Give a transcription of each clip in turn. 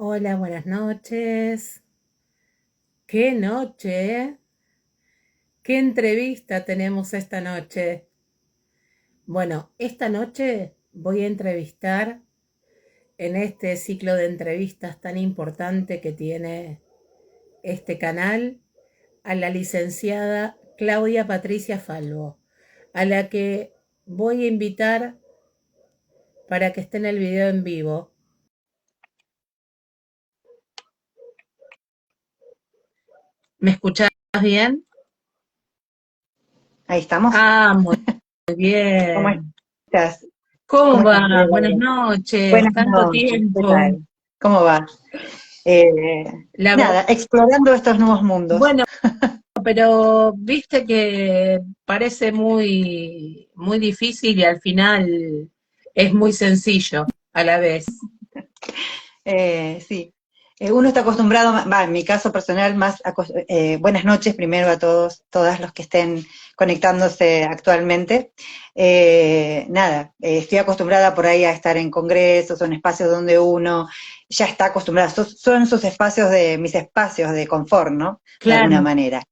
Hola, buenas noches. ¿Qué noche? ¿Qué entrevista tenemos esta noche? Bueno, esta noche voy a entrevistar en este ciclo de entrevistas tan importante que tiene este canal a la licenciada Claudia Patricia Falvo, a la que voy a invitar para que esté en el video en vivo. ¿Me escuchás bien? Ahí estamos. Muy ¿Cómo bien. estás? ¿Cómo ¿Cómo estás, va? Buenas Eduardo? noches, Buenas tanto noches, ¿qué tiempo. tal? ¿Cómo va? Eh, La verdad, Nada, explorando estos nuevos mundos. bueno, pero viste que parece muy difícil y al final es muy sencillo a la vez. Sí. Uno está acostumbrado, en mi caso personal, buenas noches primero a todos, todas los que estén conectándose actualmente. Nada, estoy acostumbrada por ahí a estar en congresos o en espacios donde uno ya está acostumbrado, son mis espacios de confort, ¿no? De alguna Claro. manera.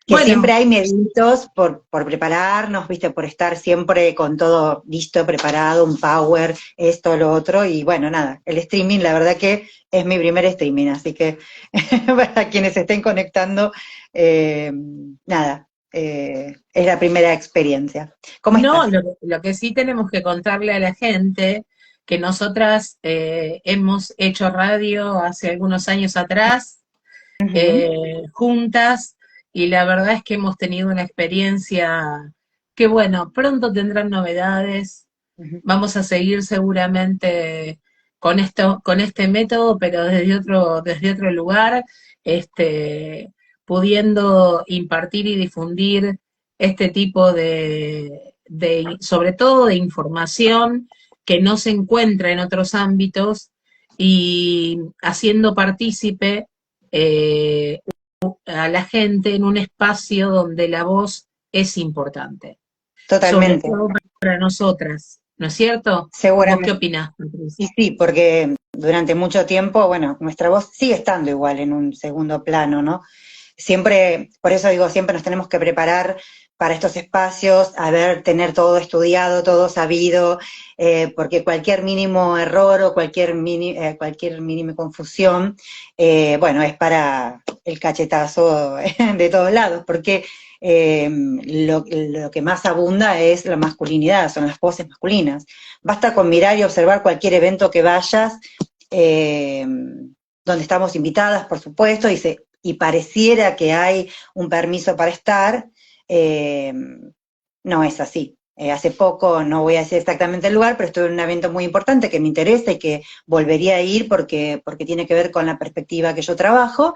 Que siempre Bueno, hay meditos por prepararnos, viste, por estar siempre con todo listo, preparado, un power, esto, lo otro, y bueno, nada, el streaming, la verdad que es mi primer streaming, así que para quienes se estén conectando, eh, nada, es la primera experiencia. ¿Cómo no, estás? lo que sí tenemos que contarle a la gente que nosotras hemos hecho radio hace algunos años atrás, Ujú. juntas, y la verdad es que hemos tenido una experiencia que, bueno, pronto tendrán novedades. Ujú. Vamos a seguir seguramente con esto, con este método, pero desde otro lugar, este, pudiendo impartir y difundir este tipo sobre todo de información que no se encuentra en otros ámbitos y haciendo partícipe eh, a la gente en un espacio donde la voz es importante, sobre Totalmente, todo para nosotras, ¿no es cierto? ¿Vos qué seguramente. opinás, Y Patricia? sí, porque durante mucho tiempo, bueno, nuestra voz sigue estando igual en un segundo plano, ¿no? Siempre, por eso digo, siempre nos tenemos que preparar para estos espacios, tener todo estudiado, todo sabido, porque cualquier mínimo error o cualquier mínima confusión, bueno, es para el cachetazo de todos lados, porque lo que más abunda es la masculinidad, son las voces masculinas. Basta con mirar y observar cualquier evento que vayas, eh, donde estamos invitadas, por supuesto, y pareciera que hay un permiso para estar, eh, no es así. Hace poco, no voy a decir exactamente el lugar, pero estuve en un evento muy importante que me interesa y que volvería a ir porque tiene que ver con la perspectiva que yo trabajo,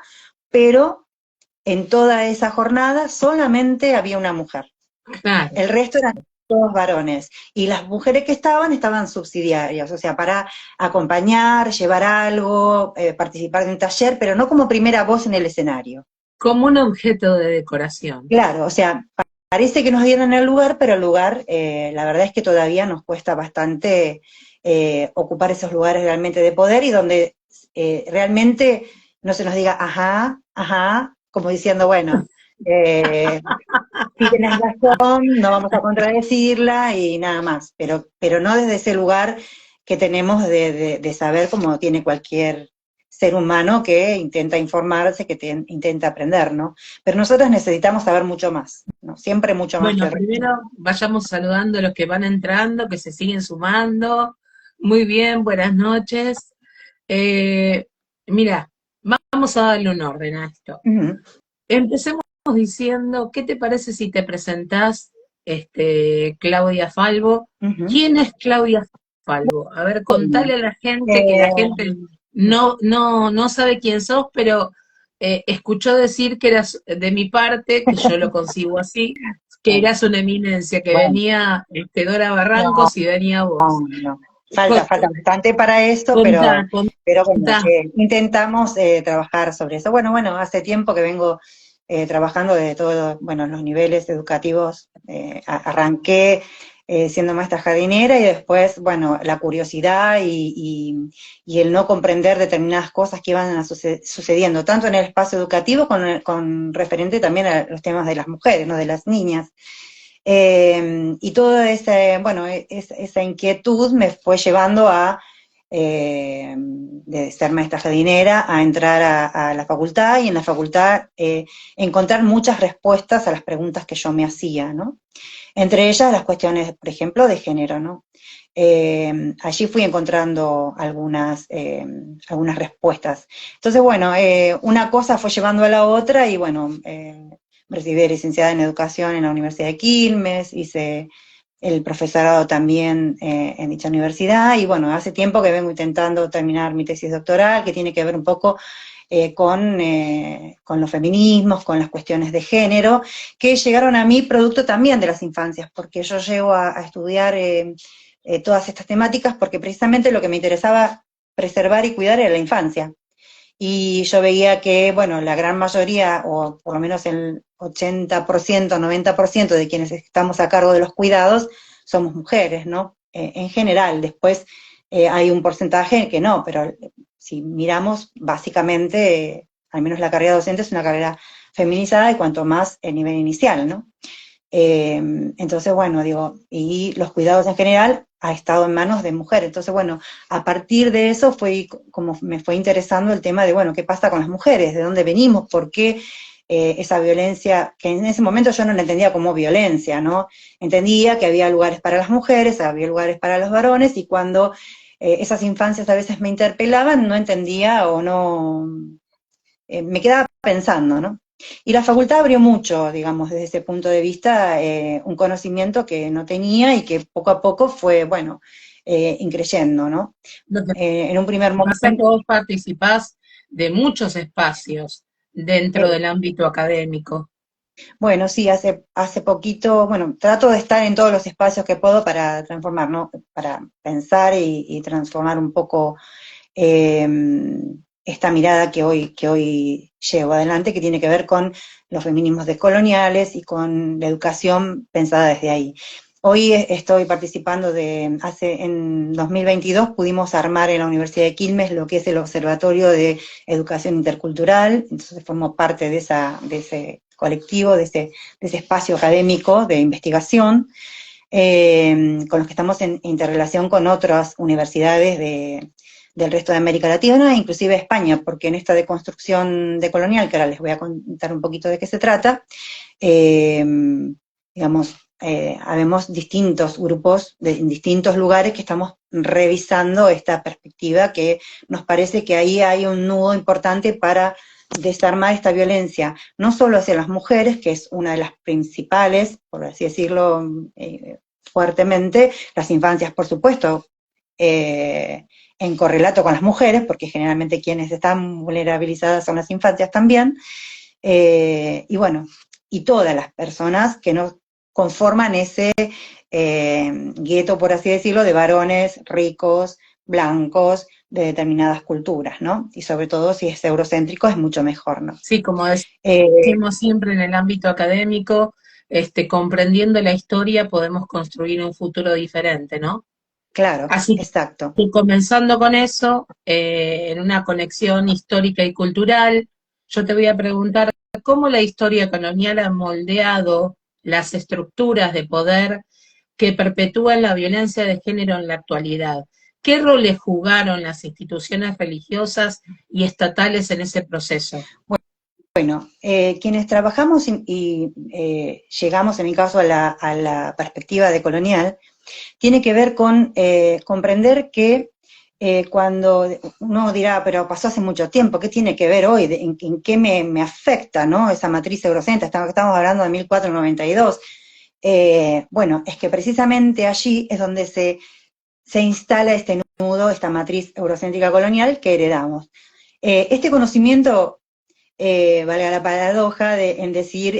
pero en toda esa jornada solamente había una mujer. Claro. El resto eran todos varones. Y las mujeres que estaban subsidiarias, o sea, para acompañar, llevar algo, participar de un taller, pero no como primera voz en el escenario. Como un objeto de decoración. Claro, o sea, parece que nos dieron el lugar, pero el lugar, la verdad es que todavía nos cuesta bastante ocupar esos lugares realmente de poder y donde realmente no se nos diga, ajá, ajá, como diciendo, bueno, eh, sí tenés razón, no vamos a contradecirla y nada más, pero no desde ese lugar que tenemos de saber como tiene cualquier ser humano que intenta informarse, intenta aprender, ¿no? Pero nosotros necesitamos saber mucho más, ¿no? Siempre mucho más que Bueno, el resto. primero vayamos saludando a los que van entrando, que se siguen sumando. Muy bien, buenas noches. Eh, Mira, vamos a darle un orden a esto. Ujú. Empecemos diciendo, ¿qué te parece si te presentás, Claudia Falvo? Ujú. ¿Quién es Claudia Falvo? A ver, Bueno, contale a la gente que la eh, gente no sabe quién sos, pero escuchó decir que eras de mi parte, que yo lo concibo así, que eras una eminencia, que bueno, venía Dora no, Barrancos y venía vos. no. Co- Falta bastante para esto, Contá, pero bueno, contá. intentamos trabajar sobre eso. Bueno, hace tiempo que vengo trabajando de todos, bueno, los niveles educativos. Arranqué siendo maestra jardinera, y después, bueno, la curiosidad y el no comprender determinadas cosas que iban sucediendo, tanto en el espacio educativo con referente también a los temas de las mujeres, ¿no? De las niñas. Y toda esa inquietud me fue llevando de ser maestra jardinera, a entrar a la facultad, y en la facultad encontrar muchas respuestas a las preguntas que yo me hacía, ¿no? Entre ellas las cuestiones, por ejemplo, de género, ¿no? Allí fui encontrando algunas respuestas. Entonces, bueno, una cosa fue llevando a la otra, y bueno, me recibí de licenciada en educación en la Universidad de Quilmes, hice el profesorado también en dicha universidad, y bueno, hace tiempo que vengo intentando terminar mi tesis doctoral, que tiene que ver un poco con los feminismos, con las cuestiones de género, que llegaron a mí producto también de las infancias, porque yo llego a estudiar todas estas temáticas porque precisamente lo que me interesaba preservar y cuidar era la infancia. Y yo veía que, bueno, la gran mayoría, o por lo menos el 80%, 90% de quienes estamos a cargo de los cuidados, somos mujeres, ¿no? En general, después hay un porcentaje que no, pero si miramos, básicamente, al menos la carrera docente es una carrera feminizada, y cuanto más el nivel inicial, ¿no? Entonces, bueno, digo, y los cuidados en general ha estado en manos de mujeres. Entonces, bueno, a partir de eso fue como me fue interesando el tema de, bueno, ¿qué pasa con las mujeres? ¿De dónde venimos? ¿Por qué esa violencia, que en ese momento yo no la entendía como violencia, ¿no? Entendía que había lugares para las mujeres, había lugares para los varones, y cuando esas infancias a veces me interpelaban, no entendía o no, me quedaba pensando, ¿no? Y la facultad abrió mucho, digamos, desde ese punto de vista, un conocimiento que no tenía, y que poco a poco fue, bueno, increyendo, ¿no? Lo que En un primer pasa es que momento, vos participás de muchos espacios dentro eh, del ámbito académico. bueno, sí, hace poquito, bueno, trato de estar en todos los espacios que puedo para transformar, ¿no? Para pensar y transformar un poco eh, esta mirada que hoy llevo adelante, que tiene que ver con los feminismos decoloniales y con la educación pensada desde ahí. Hoy estoy participando en 2022 pudimos armar en la Universidad de Quilmes lo que es el Observatorio de Educación Intercultural, entonces formo parte de ese colectivo, de ese espacio académico de investigación, con los que estamos en interrelación con otras universidades del resto de América Latina, inclusive España, porque en esta deconstrucción decolonial, que ahora les voy a contar un poquito de qué se trata, eh, digamos, habemos distintos grupos en distintos lugares que estamos revisando esta perspectiva, que nos parece que ahí hay un nudo importante para desarmar esta violencia, no solo hacia las mujeres, que es una de las principales, por así decirlo fuertemente, las infancias, por supuesto, en correlato con las mujeres, porque generalmente quienes están vulnerabilizadas son las infancias también, y bueno, y todas las personas que no conforman ese gueto, por así decirlo, de varones ricos, blancos, de determinadas culturas, ¿no? Y sobre todo si es eurocéntrico es mucho mejor, ¿no? Sí, como Eh, decimos siempre en el ámbito académico, comprendiendo la historia podemos construir un futuro diferente, ¿no? claro, Así exacto. que comenzando con eso, en una conexión histórica y cultural, yo te voy a preguntar cómo la historia colonial ha moldeado las estructuras de poder que perpetúan la violencia de género en la actualidad. ¿Qué roles jugaron las instituciones religiosas y estatales en ese proceso? Bueno, quienes trabajamos llegamos, en mi caso, a la perspectiva de colonial, tiene que ver con comprender que cuando uno dirá, pero pasó hace mucho tiempo, ¿qué tiene que ver hoy? ¿En qué me afecta, ¿no? Esa matriz eurocéntrica, estamos hablando de 1492. Bueno, es que precisamente allí es donde se instala este nudo, esta matriz eurocéntrica colonial que heredamos. Este conocimiento, valga la paradoja en decir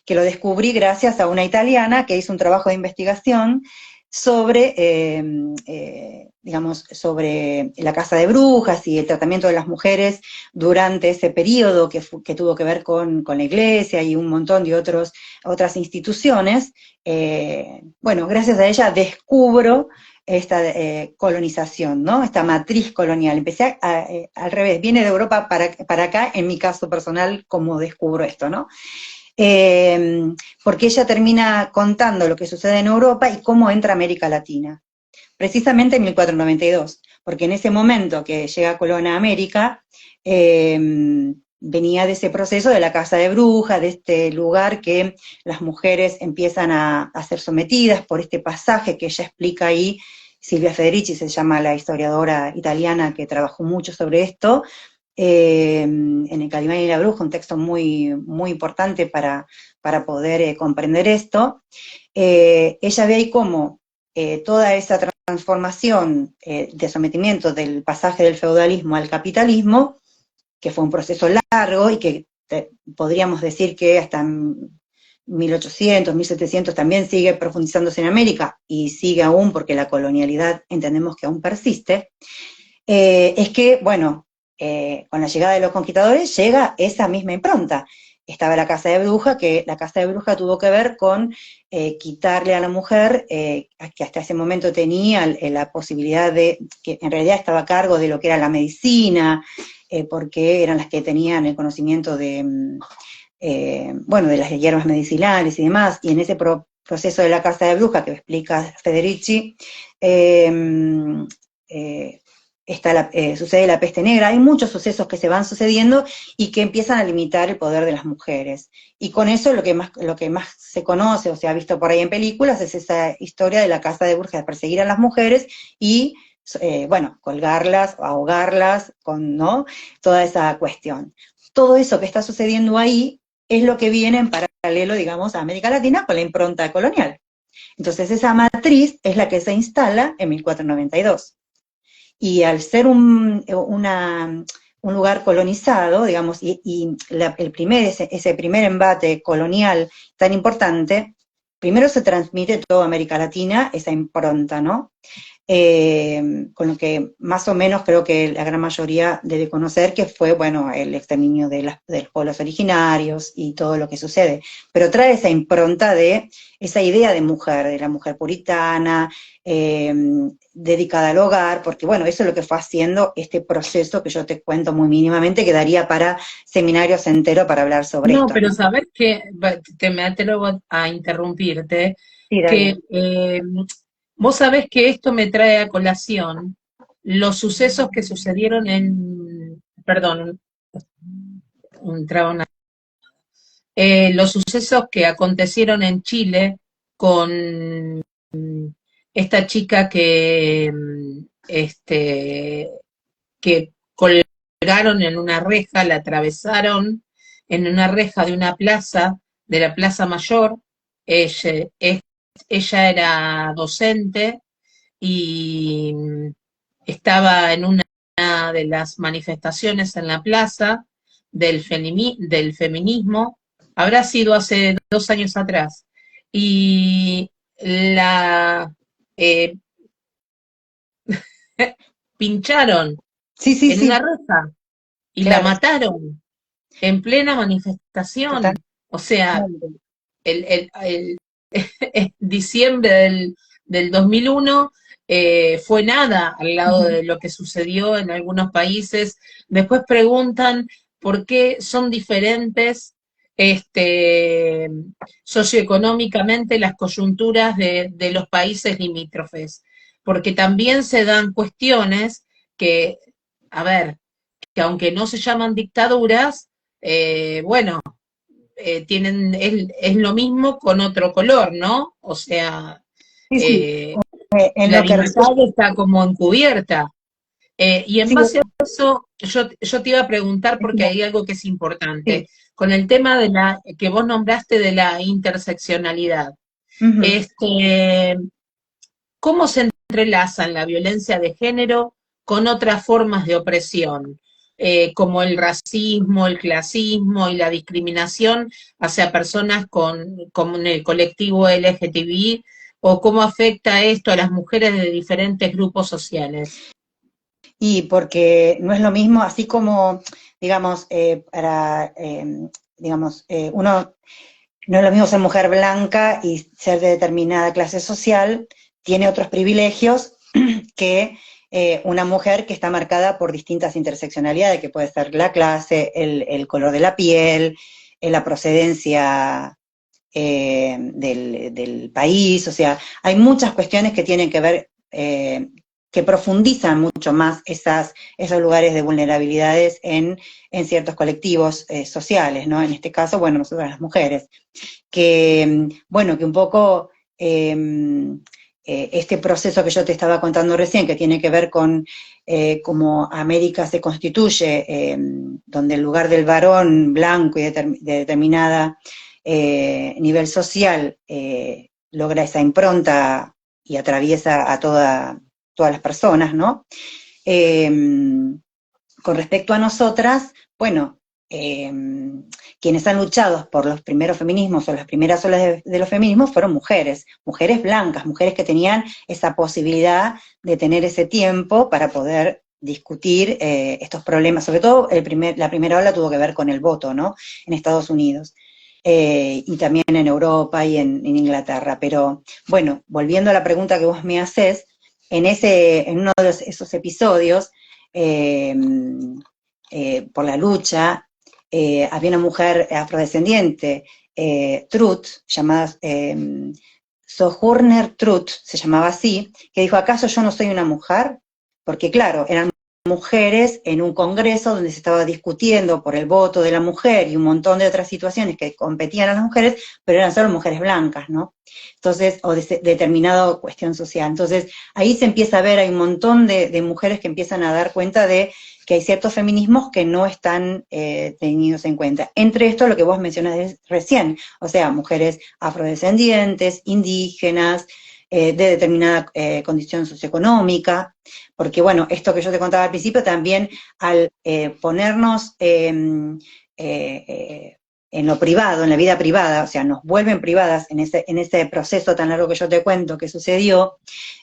que lo descubrí gracias a una italiana que hizo un trabajo de investigación sobre digamos, sobre la casa de brujas y el tratamiento de las mujeres durante ese periodo que tuvo que ver con la iglesia y un montón de otras instituciones. Bueno, gracias a ella descubro esta colonización, ¿no? Esta matriz colonial. Empecé al revés, viene de Europa para acá, en mi caso personal, como descubro esto, ¿no? Porque ella termina contando lo que sucede en Europa y cómo entra a América Latina, precisamente en 1492, porque en ese momento que llega Colón a América, venía de ese proceso de la casa de brujas, de este lugar que las mujeres empiezan a ser sometidas por este pasaje que ella explica ahí. Silvia Federici se llama la historiadora italiana que trabajó mucho sobre esto, en el Calimán y la Bruja, un texto muy, muy importante para poder comprender esto. Ella ve ahí cómo toda esa transformación de sometimiento del pasaje del feudalismo al capitalismo, que fue un proceso largo y que podríamos decir que hasta 1800, 1700 también sigue profundizándose en América y sigue aún porque la colonialidad entendemos que aún persiste, es que, bueno, con la llegada de los conquistadores llega esa misma impronta. Estaba la casa de bruja, que la casa de bruja tuvo que ver con quitarle a la mujer, que hasta ese momento tenía la posibilidad de, que en realidad estaba a cargo de lo que era la medicina, porque eran las que tenían el conocimiento de, bueno, de las hierbas medicinales y demás, y en ese proceso de la casa de bruja que explica Federici, sucede la peste negra. Hay muchos sucesos que se van sucediendo y que empiezan a limitar el poder de las mujeres. Y con eso lo que más se conoce o se ha visto por ahí en películas es esa historia de la casa de brujas, de perseguir a las mujeres y, bueno, colgarlas, ahogarlas, ¿no? Toda esa cuestión. Todo eso que está sucediendo ahí es lo que viene en paralelo, digamos, a América Latina con la impronta colonial. Entonces esa matriz es la que se instala en 1492. Y al ser un lugar colonizado, digamos, ese primer embate colonial tan importante, primero se transmite toda América Latina esa impronta, ¿no? Con lo que más o menos creo que la gran mayoría debe conocer que fue, bueno, el exterminio de los pueblos originarios y todo lo que sucede, pero trae esa impronta de esa idea de la mujer puritana, dedicada al hogar, porque bueno, eso es lo que fue haciendo este proceso que yo te cuento muy mínimamente, que daría para seminarios enteros para hablar sobre No, esto, pero ¿no? sabes que, me atrevo a interrumpirte, Sí, que dale. vos sabés que esto me trae a colación los sucesos que sucedieron perdón, entraba los sucesos que acontecieron en Chile con esta chica que colgaron en una reja, la atravesaron en una reja de una plaza, de la Plaza Mayor. Ella era docente y estaba en una de las manifestaciones en la plaza del feminismo, habrá sido hace 2 años atrás, y la eh, pincharon Sí, sí, en una sí, reja y la claro, mataron en plena manifestación. O sea, totalmente. el diciembre del 2001 fue nada al lado de lo que sucedió en algunos países. Después preguntan por qué son diferentes socioeconómicamente las coyunturas de los países limítrofes, porque también se dan cuestiones que, a ver, que aunque no se llaman dictaduras, bueno, es lo mismo con otro color, ¿no? O sea, Sí, sí. eh, En la lo que libertad respecta, está como encubierta. Y en sí, base a eso, yo te iba a preguntar porque hay algo que es importante, sí. con el tema de que vos nombraste de la interseccionalidad. Ujú. Este, ¿Cómo se entrelazan la violencia de género con otras formas de opresión, como el racismo, el clasismo y la discriminación hacia personas con el colectivo LGTBI ¿O cómo afecta esto a las mujeres de diferentes grupos sociales? Y porque no es lo mismo, así como, digamos, uno no es lo mismo ser mujer blanca y ser de determinada clase social, tiene otros privilegios que una mujer que está marcada por distintas interseccionalidades, que puede ser la clase, el color de la piel, la procedencia del país, o sea, hay muchas cuestiones que tienen que ver, que profundizan mucho más esos lugares de vulnerabilidades en ciertos colectivos sociales, ¿no? En este caso, bueno, nosotras las mujeres, que, bueno, que un poco este proceso que yo te estaba contando recién, que tiene que ver con cómo América se constituye, donde el lugar del varón blanco y de determinada nivel social logra esa impronta y atraviesa a todas las personas, ¿no? Eh, con respecto a nosotras, bueno, eh, quienes han luchado por los primeros feminismos o las primeras olas de los feminismos fueron mujeres, mujeres blancas, mujeres que tenían esa posibilidad de tener ese tiempo para poder discutir estos problemas, sobre todo la primera ola tuvo que ver con el voto, ¿no? En Estados Unidos. Y también en Europa y en Inglaterra. Pero bueno, volviendo a la pregunta que vos me haces, en uno de esos episodios, eh, por la lucha, había una mujer afrodescendiente, Truth, llamada Sojourner Truth, se llamaba así, que dijo, ¿acaso yo no soy una mujer? Porque claro, eran mujeres en un congreso donde se estaba discutiendo por el voto de la mujer y un montón de otras situaciones que competían a las mujeres, pero eran solo mujeres blancas, ¿no? Entonces, o de determinada cuestión social. Entonces, ahí se empieza a ver, hay un montón de mujeres que empiezan a dar cuenta de que hay ciertos feminismos que no están tenidos en cuenta. Entre esto, lo que vos mencionaste recién, o sea, mujeres afrodescendientes, indígenas, de determinada condición socioeconómica, porque bueno, esto que yo te contaba al principio, también al ponernos en lo privado, en la vida privada, o sea, nos vuelven privadas en ese proceso tan largo que yo te cuento que sucedió,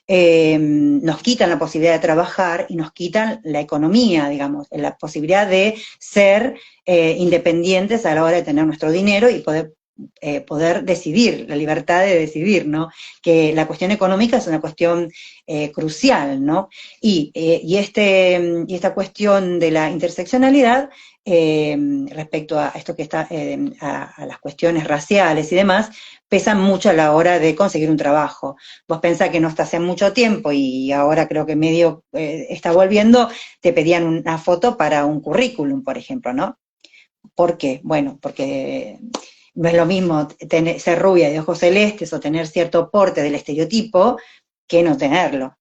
nos quitan la posibilidad de trabajar y nos quitan la economía, digamos, la posibilidad de ser independientes a la hora de tener nuestro dinero y poder decidir, la libertad de decidir, ¿no? Que la cuestión económica es una cuestión crucial, ¿no? Y esta cuestión de la interseccionalidad, respecto a esto que está, a las cuestiones raciales y demás, pesan mucho a la hora de conseguir un trabajo. Vos pensás que no está hace mucho tiempo y ahora creo que medio está volviendo, te pedían una foto para un currículum, por ejemplo, ¿no? ¿Por qué? Bueno, porque no es lo mismo ser rubia de ojos celestes o tener cierto porte del estereotipo que no tenerlo.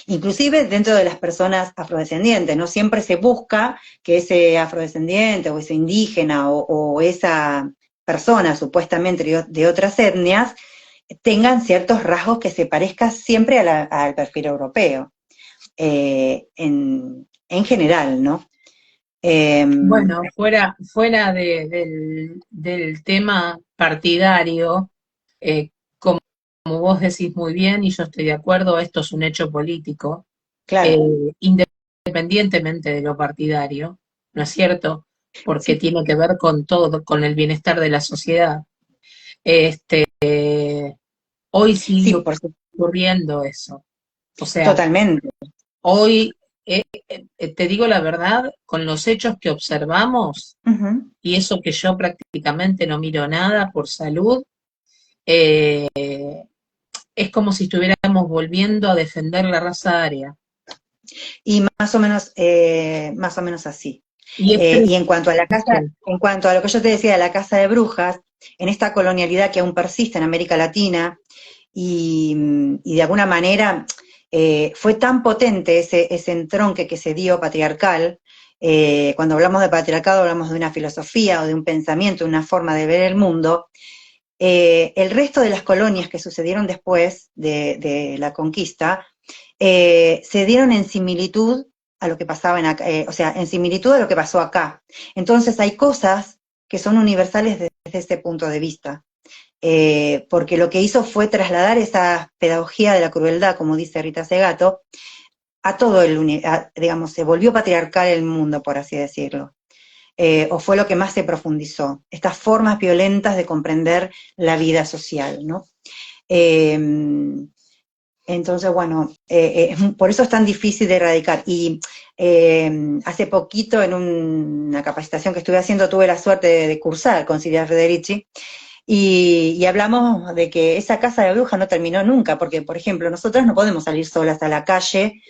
Inclusive dentro de las personas afrodescendientes, no siempre se busca que ese afrodescendiente o ese indígena o esa persona supuestamente de otras etnias tengan ciertos rasgos que se parezcan siempre al perfil europeo, en general, ¿no? Eh, Bueno, fuera del tema partidario, eh, como, como vos decís muy bien, y yo estoy de acuerdo, esto es un hecho político, eh, claro, independientemente de lo partidario, ¿no es cierto? Porque sí, tiene que ver con todo, con el bienestar de la sociedad. Este, hoy sí, sigue por supuesto, ocurriendo eso. O sea, totalmente. hoy, te digo la verdad, con los hechos que observamos, Uh-huh. y eso que yo prácticamente no miro nada por salud, eh, es como si estuviéramos volviendo a defender la raza aria. Y más o menos así. Y es Y en cuanto a la casa, triste. en cuanto a lo que yo te decía de la casa de brujas, en esta colonialidad que aún persiste en América Latina, y de alguna manera fue tan potente ese entronque que se dio patriarcal. Cuando hablamos de patriarcado hablamos de una filosofía o de un pensamiento, una forma de ver el mundo. El resto de las colonias que sucedieron después de la conquista se dieron en similitud a lo que pasaba o sea, en similitud a lo que pasó acá. Entonces hay cosas que son universales desde ese punto de vista. porque lo que hizo fue trasladar esa pedagogía de la crueldad, como dice Rita Segato, a todo digamos, se volvió patriarcal el mundo, por así decirlo. O fue lo que más se profundizó, estas formas violentas de comprender la vida social, ¿no? Eh, entonces, bueno, por eso es tan difícil de erradicar. Y hace poquito, en una capacitación que estuve haciendo, tuve la suerte de cursar con Silvia Federici, y hablamos de que esa casa de brujas no terminó nunca, porque, por ejemplo, nosotras no podemos salir solas a la calle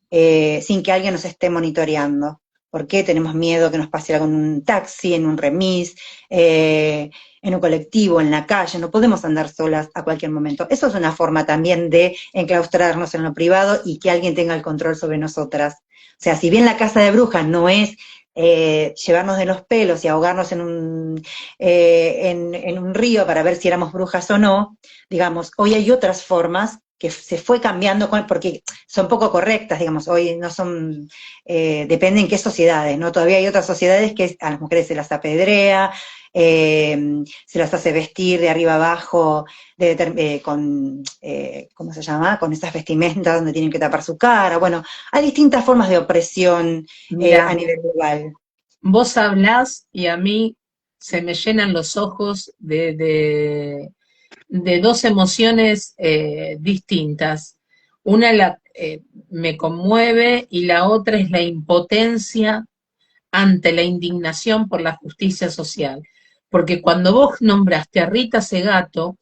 sin que alguien nos esté monitoreando. ¿Por qué tenemos miedo que nos pase algo en un taxi, en un remis, en un colectivo, en la calle? No podemos andar solas a cualquier momento. Eso es una forma también de enclaustrarnos en lo privado y que alguien tenga el control sobre nosotras. O sea, si bien la casa de brujas no es llevarnos de los pelos y ahogarnos en un río para ver si éramos brujas o no, digamos, hoy hay otras formas que se fue cambiando, porque son poco correctas, digamos, hoy no son, depende en qué sociedades, ¿no? Todavía hay otras sociedades que a las mujeres se las apedrea, se las hace vestir de arriba abajo, ¿cómo se llama? Con esas vestimentas donde tienen que tapar su cara. Bueno, hay distintas formas de opresión a Mira, nivel global. vos hablás y a mí se me llenan los ojos de dos emociones distintas. Una me conmueve y la otra es la impotencia ante la indignación por la justicia social. Porque cuando vos nombraste a Rita Segato,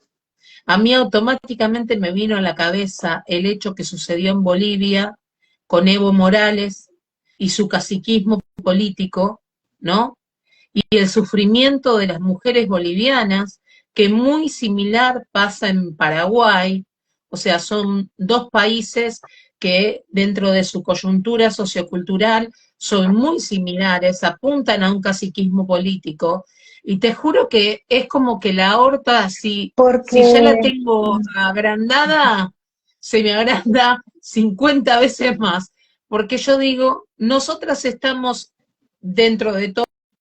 a mí automáticamente me vino a la cabeza el hecho que sucedió en Bolivia con Evo Morales y su caciquismo político, ¿no? Y el sufrimiento de las mujeres bolivianas, que muy similar pasa en Paraguay, o sea, son dos países que dentro de su coyuntura sociocultural son muy similares, apuntan a un caciquismo político, y te juro que es como que la aorta, si Porque, ya la tengo agrandada, se me agranda 50 veces más, porque yo digo, nosotras estamos dentro de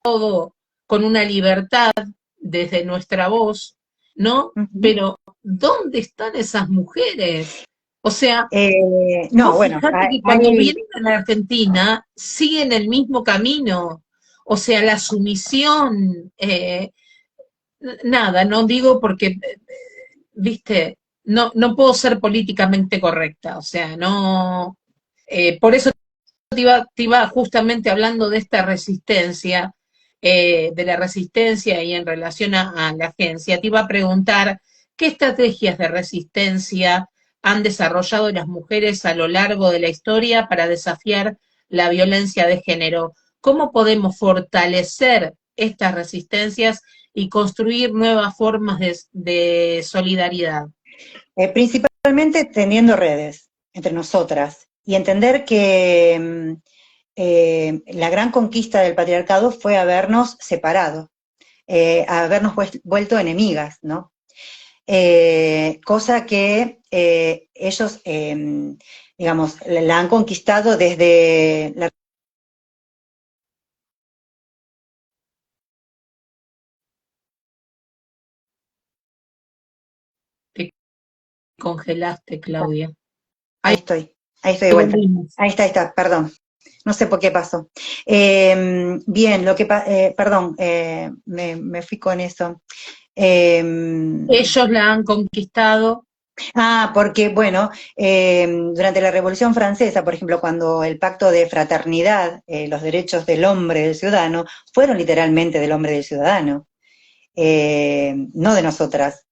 todo con una libertad desde nuestra voz, ¿no? uh-huh. Pero ¿dónde están esas mujeres? O sea, No, vos bueno, fijate que cuando hay, vienen a la Argentina siguen el mismo camino, o sea, la sumisión, nada, no digo porque, viste, no puedo ser políticamente correcta, o sea, no, por eso te iba justamente hablando de esta resistencia, de la resistencia y en relación a la agencia, te iba a preguntar qué estrategias de resistencia han desarrollado las mujeres a lo largo de la historia para desafiar la violencia de género. ¿Cómo podemos fortalecer estas resistencias y construir nuevas formas de solidaridad? principalmente teniendo redes entre nosotras y entender que la gran conquista del patriarcado fue habernos separado, habernos vuelto enemigas, ¿no? Cosa que ellos, digamos, la han conquistado desde la... Te congelaste, Claudia. Ahí Ahí estoy, ahí estoy de vuelta. volvimos. Ahí está, perdón. No sé por qué pasó. Bien, perdón, me fui con eso. Eh, Ellos la han conquistado. Porque, bueno, durante la Revolución Francesa, por ejemplo, cuando el pacto de fraternidad, los derechos del hombre, del ciudadano, fueron literalmente del hombre y del ciudadano, no de nosotras.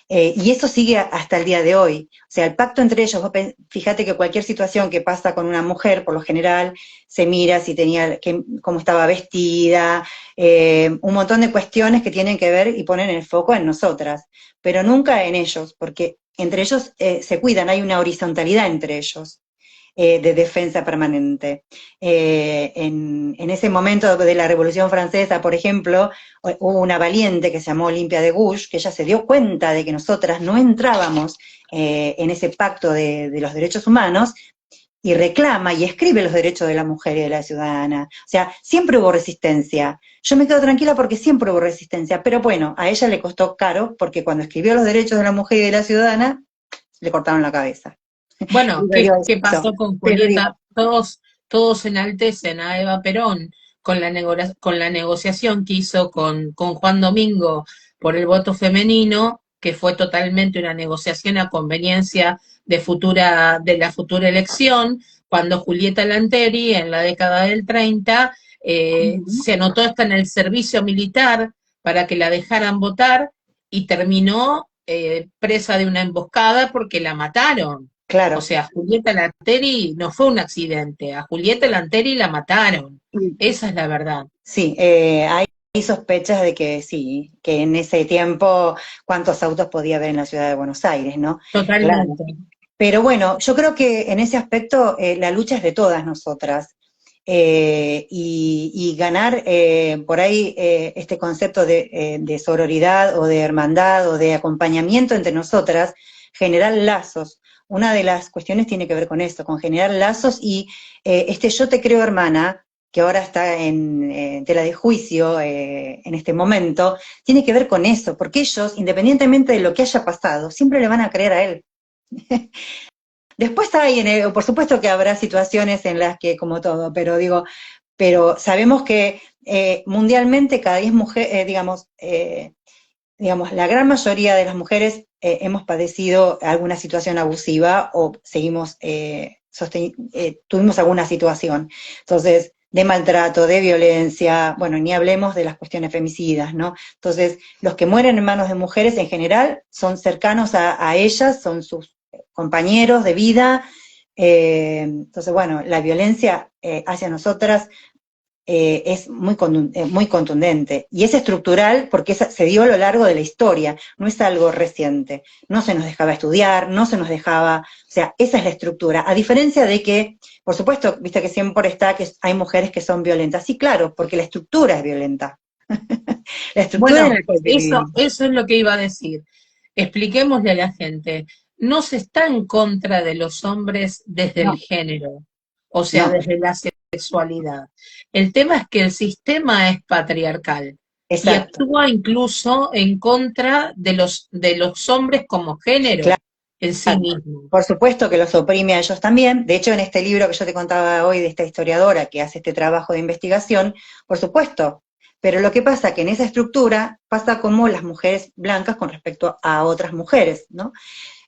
Y eso sigue hasta el día de hoy. O sea, el pacto entre ellos, fíjate que cualquier situación que pasa con una mujer, por lo general, se mira si tenía, cómo estaba vestida, un montón de cuestiones que tienen que ver y ponen el foco en nosotras, pero nunca en ellos, porque entre ellos se cuidan, hay una horizontalidad entre ellos. De defensa permanente. En ese momento de la Revolución Francesa, por ejemplo, hubo una valiente que se llamó Olimpia de Gouges, que ella se dio cuenta de que nosotras no entrábamos en ese pacto de los derechos humanos, y reclama y escribe los derechos de la mujer y de la ciudadana. O sea, siempre hubo resistencia. Yo me quedo tranquila porque siempre hubo resistencia, pero bueno, a ella le costó caro porque cuando escribió los derechos de la mujer y de la ciudadana, le cortaron la cabeza. Bueno, Digo ¿qué eso, pasó con pero digo, Julieta? Todos enaltecen a Eva Perón con con la negociación que hizo con Juan Domingo por el voto femenino, que fue totalmente una negociación a conveniencia de la futura elección, cuando Julieta Lanteri, en la década del 30, se anotó hasta en el servicio militar para que la dejaran votar y terminó presa de una emboscada porque la mataron. O claro. sea, Julieta Lanteri no fue un accidente, a Julieta Lanteri la mataron. Esa es la verdad. Sí, hay sospechas de que sí, que en ese tiempo cuántos autos podía haber en la ciudad de Buenos Aires, ¿no? Claro. Totalmente. Pero bueno, yo creo que en ese aspecto la lucha es de todas nosotras. Y ganar por ahí este concepto de sororidad o de hermandad o de acompañamiento entre nosotras, generar lazos. Una de las cuestiones tiene que ver con esto, con generar lazos y este yo te creo hermana, que ahora está en tela de juicio en este momento, tiene que ver con eso, porque ellos, independientemente de lo que haya pasado, siempre le van a creer a él. Después hay, por supuesto que habrá situaciones en las que, como todo, pero digo, pero sabemos que mundialmente cada 10 mujeres, digamos, la gran mayoría de las mujeres hemos padecido alguna situación abusiva o seguimos, tuvimos alguna situación. Entonces, de maltrato, de violencia, bueno, ni hablemos de las cuestiones femicidas, ¿no? Entonces, los que mueren en manos de mujeres en general son cercanos a ellas, son sus compañeros de vida. Entonces, bueno, la violencia hacia nosotras es muy contundente y es estructural porque se dio a lo largo de la historia, no es algo reciente, no se nos dejaba estudiar, no se nos dejaba, o sea, esa es la estructura, a diferencia de que, por supuesto, viste que siempre está que hay mujeres que son violentas, sí, claro, porque la estructura es violenta, la estructura en Bueno, la que vivimos. eso es lo que iba a decir. Expliquémosle a la gente. No se está en contra de los hombres desde el No, género, o sea, no, desde la sexualidad. El tema es que el sistema es patriarcal y exacto. actúa incluso en contra de los hombres como género en sí mismo. Por supuesto que los oprime a ellos también. De hecho, en este libro que yo te contaba hoy de esta historiadora que hace este trabajo de investigación, por supuesto. Pero lo que pasa que en esa estructura pasa como las mujeres blancas con respecto a otras mujeres, ¿no?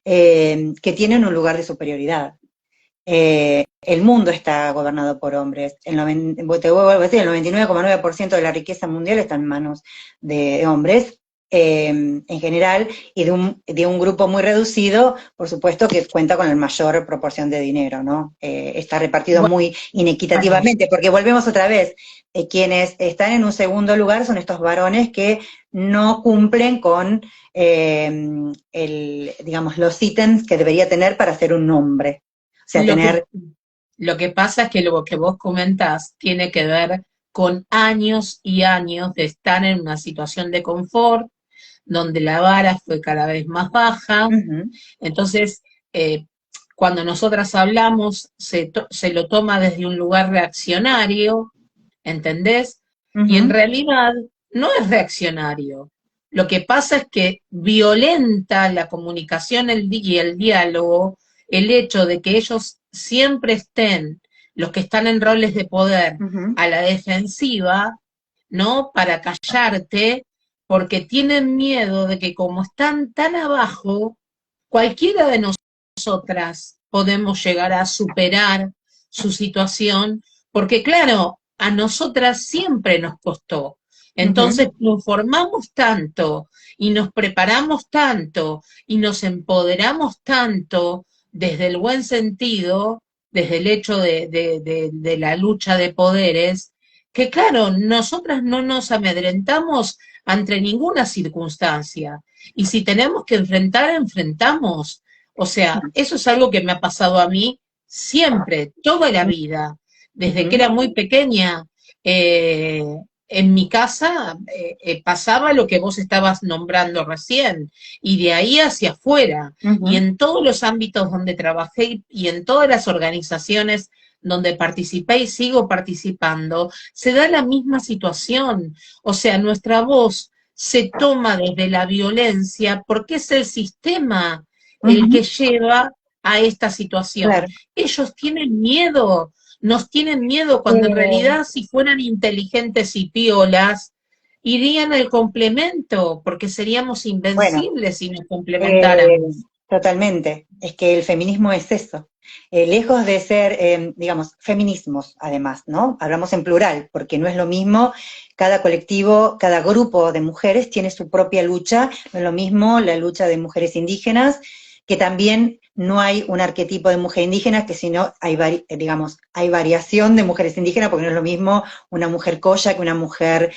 Que tienen un lugar de superioridad. El mundo está gobernado por hombres. Te vuelvo a decir, el 99,9% de la riqueza mundial está en manos de hombres, en general, y de un grupo muy reducido, por supuesto, que cuenta con la mayor proporción de dinero, ¿no? Está repartido muy Bueno, inequitativamente, porque volvemos otra vez, quienes están en un segundo lugar son estos varones que no cumplen con, digamos, los ítems que debería tener para ser un hombre. O sea, lo que, tener. lo que pasa es que lo que vos comentás tiene que ver con años y años de estar en una situación de confort, donde la vara fue cada vez más baja. Uh-huh, Entonces, cuando nosotras hablamos, se lo toma desde un lugar reaccionario, ¿entendés? Y en uh-huh, realidad no es reaccionario. Lo que pasa es que violenta la comunicación y el diálogo el hecho de que ellos siempre estén, los que están en roles de poder, uh-huh. a la defensiva, ¿no? Para callarte, porque tienen miedo de que como están tan abajo, cualquiera de nosotras podemos llegar a superar su situación, porque claro, a nosotras siempre nos costó. Uh-huh. Entonces nos formamos tanto y nos preparamos tanto y nos empoderamos tanto desde el buen sentido, desde el hecho de la lucha de poderes, que claro, nosotras no nos amedrentamos ante ninguna circunstancia. Y si tenemos que enfrentar, enfrentamos. O sea, eso es algo que me ha pasado a mí siempre, toda la vida, desde que Uh-huh. era muy pequeña. en mi casa pasaba lo que vos estabas nombrando recién, y de ahí hacia afuera, y Ujú. en todos los ámbitos donde trabajé y en todas las organizaciones donde participé y sigo participando, se da la misma situación. O sea, nuestra voz se toma desde la violencia porque es el sistema el Ujú. que lleva a esta situación. Claro. Ellos tienen miedo, nos tienen miedo cuando en Eh, realidad si fueran inteligentes y piolas, irían al complemento, porque seríamos bueno, invencibles si nos Eh, complementáramos. totalmente. Es que el feminismo es eso. Lejos de ser, digamos, feminismos, además, ¿no? Hablamos en plural, porque no es lo mismo, cada colectivo, cada grupo de mujeres tiene su propia lucha, no es lo mismo la lucha de mujeres indígenas, que también no hay un arquetipo de mujer indígena, que sino hay, digamos, hay variación de mujeres indígenas, porque no es lo mismo una mujer colla que una mujer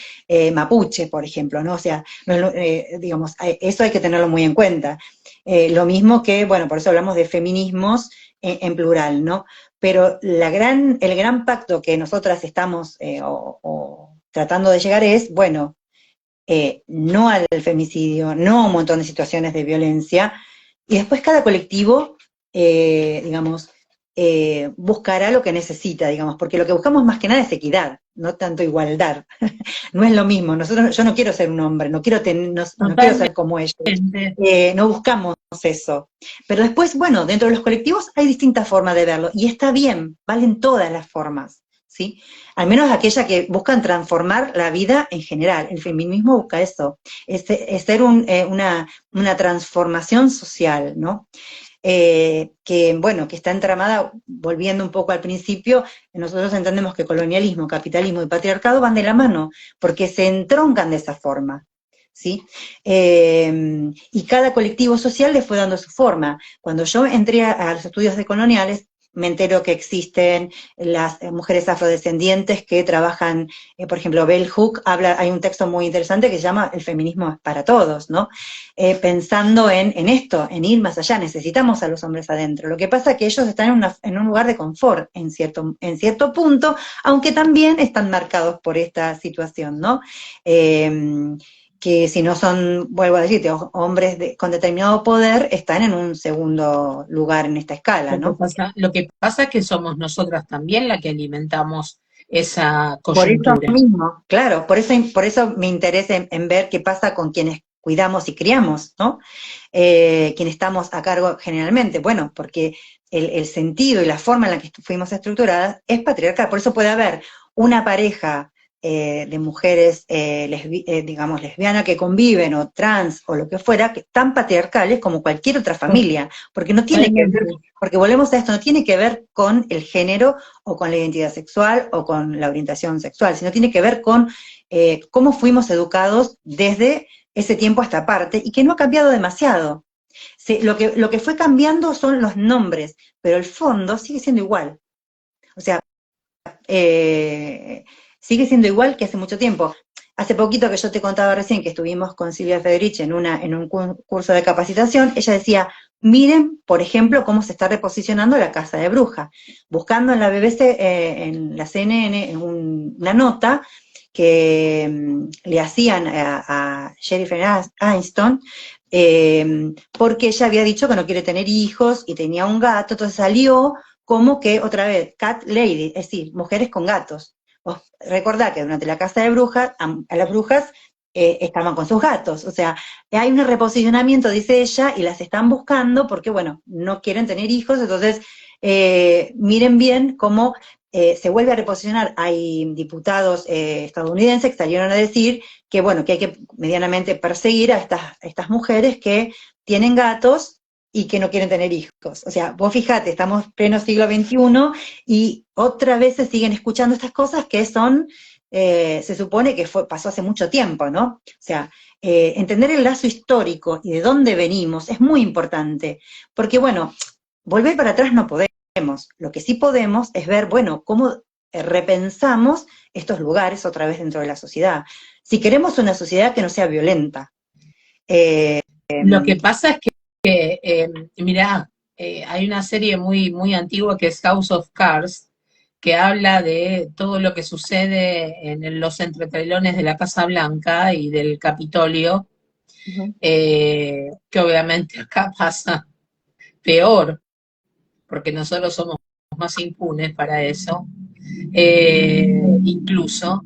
mapuche, por ejemplo, ¿no? O sea, no es digamos, eso hay que tenerlo muy en cuenta. Lo mismo que, bueno, por eso hablamos de feminismos en plural, ¿no? Pero el gran pacto que nosotras estamos o tratando de llegar es, bueno, no al femicidio, no a un montón de situaciones de violencia, y después cada colectivo, digamos, buscará lo que necesita, digamos, porque lo que buscamos más que nada es equidad, no tanto igualdad. No es lo mismo. Nosotros, yo no quiero ser un hombre, no quiero ser Totalmente. como ellos. No buscamos eso. Pero después, bueno, dentro de los colectivos hay distintas formas de verlo y está bien, valen todas las formas, ¿sí? Al menos aquellas que buscan transformar la vida en general. El feminismo busca eso, es ser una transformación social, ¿no? Que, bueno, que está entramada, volviendo un poco al principio, nosotros entendemos que colonialismo, capitalismo y patriarcado van de la mano, porque se entroncan de esa forma. ¿Sí? Y cada colectivo social le fue dando su forma. Cuando yo entré a los estudios decoloniales, me entero que existen las mujeres afrodescendientes que trabajan, por ejemplo, Bell Hook hay un texto muy interesante que se llama El feminismo es para todos, ¿no? Pensando en esto, en ir más allá, necesitamos a los hombres adentro. Lo que pasa es que ellos están en un lugar de confort en cierto punto, aunque también están marcados por esta situación, ¿no? Que si no son, vuelvo a decirte, hombres con determinado poder, están en un segundo lugar en esta escala, ¿no? Lo que pasa es que somos nosotras también la que alimentamos esa Por eso coyuntura. mismo, claro, por eso me interesa en ver qué pasa con quienes cuidamos y criamos, ¿no? Quienes estamos a cargo generalmente. Bueno, porque el sentido y la forma en la que fuimos estructuradas es patriarcal. Por eso puede haber una pareja de mujeres, digamos, lesbianas que conviven o trans o lo que fuera, que tan patriarcales como cualquier otra familia, porque no tiene que ver, Totalmente. porque volvemos a esto, no tiene que ver con el género o con la identidad sexual o con la orientación sexual, sino tiene que ver con cómo fuimos educados desde ese tiempo a esta parte y que no ha cambiado demasiado. Sí, lo que fue cambiando son los nombres, pero el fondo sigue siendo igual. O sea, eh, sigue siendo igual que hace mucho tiempo. Hace poquito que yo te contaba recién que estuvimos con Silvia Federici en un curso de capacitación, ella decía, miren, por ejemplo, cómo se está reposicionando la Casa de Brujas. Buscando en la BBC, en la CNN, una nota que le hacían a Jennifer Aniston, porque ella había dicho que no quiere tener hijos y tenía un gato, entonces salió como que otra vez, cat lady, es decir, mujeres con gatos. Vos recordá que durante la casa de brujas, a las brujas estaban con sus gatos, o sea, hay un reposicionamiento, dice ella, y las están buscando porque, bueno, no quieren tener hijos, entonces miren bien cómo se vuelve a reposicionar. Hay diputados estadounidenses que salieron a decir que, bueno, que hay que medianamente perseguir a estas mujeres que tienen gatos y que no quieren tener hijos. O sea, vos fijate, estamos pleno siglo XXI y otra vez se siguen escuchando estas cosas que son, se supone que pasó hace mucho tiempo, ¿no? O sea, entender el lazo histórico y de dónde venimos es muy importante, porque bueno, volver para atrás no podemos. Lo que sí podemos es ver, bueno, cómo repensamos estos lugares otra vez dentro de la sociedad. Si queremos una sociedad que no sea violenta. Eh, Lo que pasa es que mirá, hay una serie muy, muy antigua que es House of Cards, que habla de todo lo que sucede en los entretelones de la Casa Blanca y del Capitolio, Ujú. que obviamente acá pasa peor, porque nosotros somos más impunes para eso, incluso,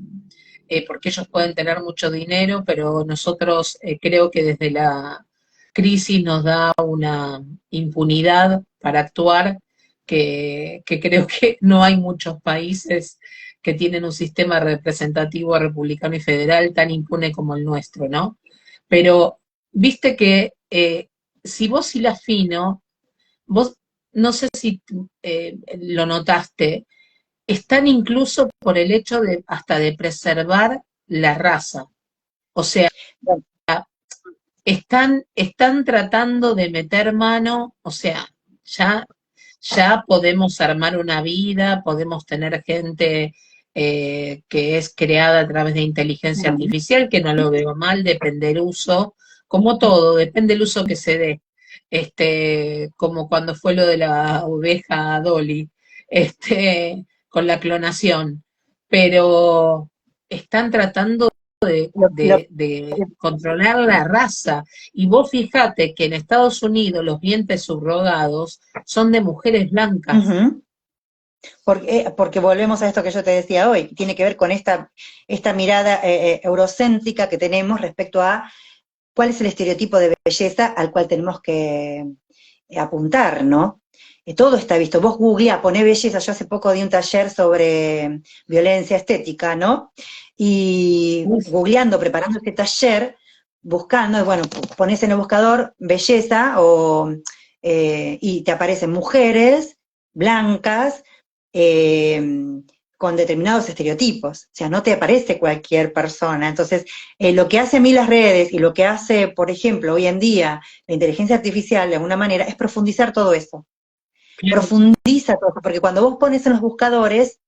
porque ellos pueden tener mucho dinero, pero nosotros creo que desde la crisis nos da una impunidad para actuar que creo que no hay muchos países que tienen un sistema representativo republicano y federal tan impune como el nuestro, ¿no? Pero viste que si vos hilas fino, vos no sé si lo notaste, están incluso por el hecho de hasta de preservar la raza. O sea, Bueno, están tratando de meter mano, o sea, ya, ya podemos armar una vida, podemos tener gente que es creada a través de inteligencia ujú, artificial, que no lo veo mal, depende del uso, como todo, depende del uso que se dé. Como cuando fue lo de la oveja Dolly, con la clonación. Pero están tratando lo- lo- de controlar la raza. Y vos fijate que en Estados Unidos los vientres subrogados son de mujeres blancas. ujú. Porque volvemos a esto que yo te decía hoy, tiene que ver con esta mirada eurocéntrica que tenemos respecto a cuál es el estereotipo de belleza al cual tenemos que apuntar, ¿no? Todo está visto. Vos googleá, poné belleza. Yo hace poco di un taller sobre violencia estética, ¿no? Y Uf, googleando, preparando este taller, buscando, bueno, ponés en el buscador belleza y te aparecen mujeres blancas eh, con determinados estereotipos. O sea, no te aparece cualquier persona. Entonces, lo que hace a mí las redes y lo que hace, por ejemplo, hoy en día la inteligencia artificial de alguna manera es profundizar todo eso. claro. Profundiza todo eso, porque cuando vos pones en los buscadores,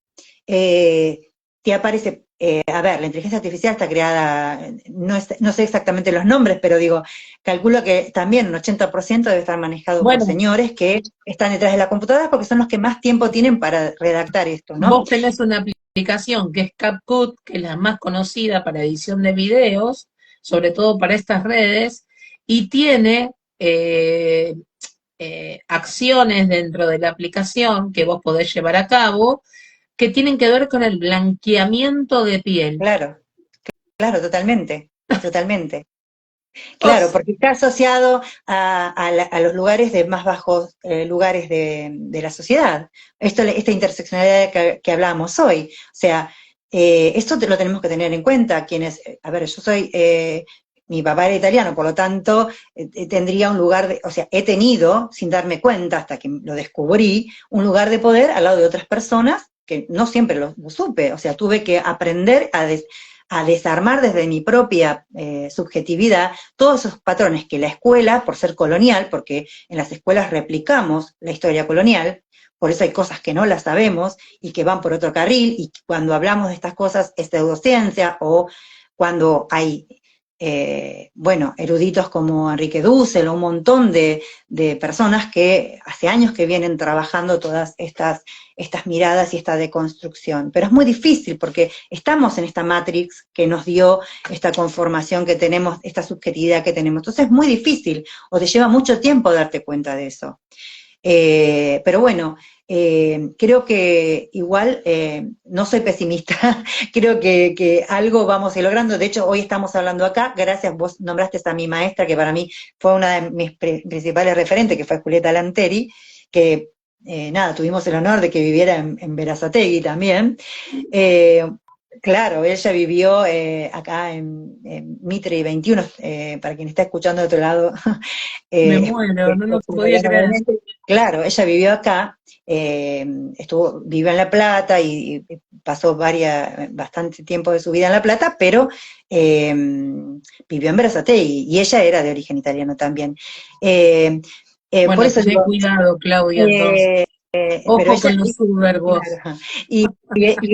te aparece, a ver, la inteligencia artificial está creada, no sé exactamente los nombres, pero digo, calculo que también un 80% debe estar manejado por Bueno, señores que están detrás de la computadora porque son los que más tiempo tienen para redactar esto, ¿no? vos tenés una aplicación que es CapCut, que es la más conocida para edición de videos, sobre todo para estas redes, y tiene acciones dentro de la aplicación que vos podés llevar a cabo que tienen que ver con el blanqueamiento de piel. Claro, claro, totalmente, totalmente. O Claro, porque está asociado a los lugares de más bajos lugares de la sociedad. Esta interseccionalidad que hablábamos hoy. O sea, esto lo tenemos que tener en cuenta. Quienes, a ver, yo soy, mi papá era italiano, por lo tanto, tendría un lugar o sea, he tenido, sin darme cuenta, hasta que lo descubrí, un lugar de poder al lado de otras personas que no siempre lo supe. O sea, tuve que aprender a desarmar desde mi propia subjetividad todos esos patrones que la escuela, por ser colonial, porque en las escuelas replicamos la historia colonial, por eso hay cosas que no las sabemos y que van por otro carril, y cuando hablamos de estas cosas es pseudociencia, o cuando hay, bueno, eruditos como Enrique Dussel, o un montón de personas que hace años que vienen trabajando todas estas miradas y esta deconstrucción. Pero es muy difícil porque estamos en esta matrix que nos dio esta conformación que tenemos, esta subjetividad que tenemos. Entonces es muy difícil o te lleva mucho tiempo darte cuenta de eso. Pero bueno, creo que igual no soy pesimista, creo que algo vamos a ir logrando. De hecho, hoy estamos hablando acá, gracias, vos nombraste a mi maestra, que para mí fue una de mis principales referentes, que fue Julieta Lanteri, que nada, tuvimos el honor de que viviera en Berazategui también. Eh, claro, ella vivió acá en Mitre 21, para quien está escuchando de otro lado, me eh, muero, no lo podía creer. claro, ella vivió acá, vivió en La Plata y pasó bastante tiempo de su vida en La Plata, pero eh, vivió en Berazategui y ella era de origen italiano también. Eh, por Bueno, eso tené digo, cuidado, Claudia, entonces. eh, pero Ojo ella, con los subverbos. claro, y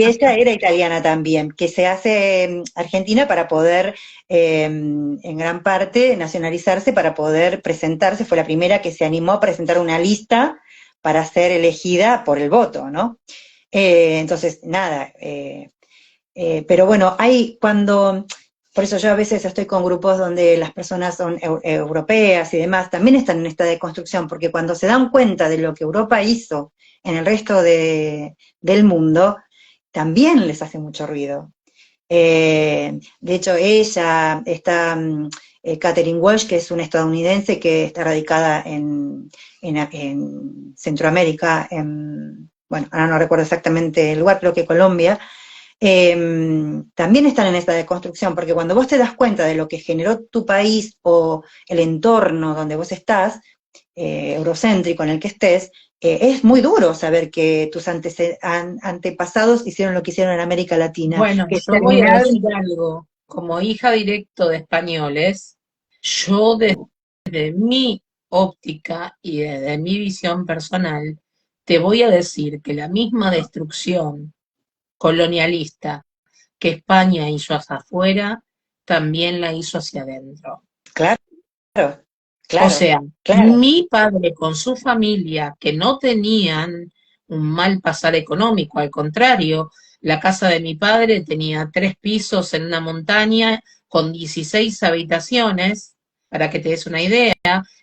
ella era italiana también, que se hace argentina para poder, en gran parte, nacionalizarse, para poder presentarse, fue la primera que se animó a presentar una lista para ser elegida por el voto, ¿no? Entonces, nada, pero bueno, por eso yo a veces estoy con grupos donde las personas son europeas y demás, también están en esta deconstrucción, porque cuando se dan cuenta de lo que Europa hizo en el resto del mundo, también les hace mucho ruido. De hecho, Catherine Walsh, que es una estadounidense que está radicada en Centroamérica, bueno, ahora no recuerdo exactamente el lugar, creo que Colombia, también están en esta deconstrucción, porque cuando vos te das cuenta de lo que generó tu país o el entorno donde vos estás, eurocéntrico en el que estés, es muy duro saber que tus antepasados hicieron lo que hicieron en América Latina, Bueno, que yo voy a exterminaron. decir algo. Como hija directo de españoles, yo desde mi óptica y desde mi visión personal, te voy a decir que la misma destrucción colonialista que España hizo hacia afuera, también la hizo hacia adentro. Claro, O claro, sea, claro. mi padre con su familia, que no tenían un mal pasar económico, al contrario, la casa de mi padre tenía 3 pisos en una montaña con 16 habitaciones, para que te des una idea,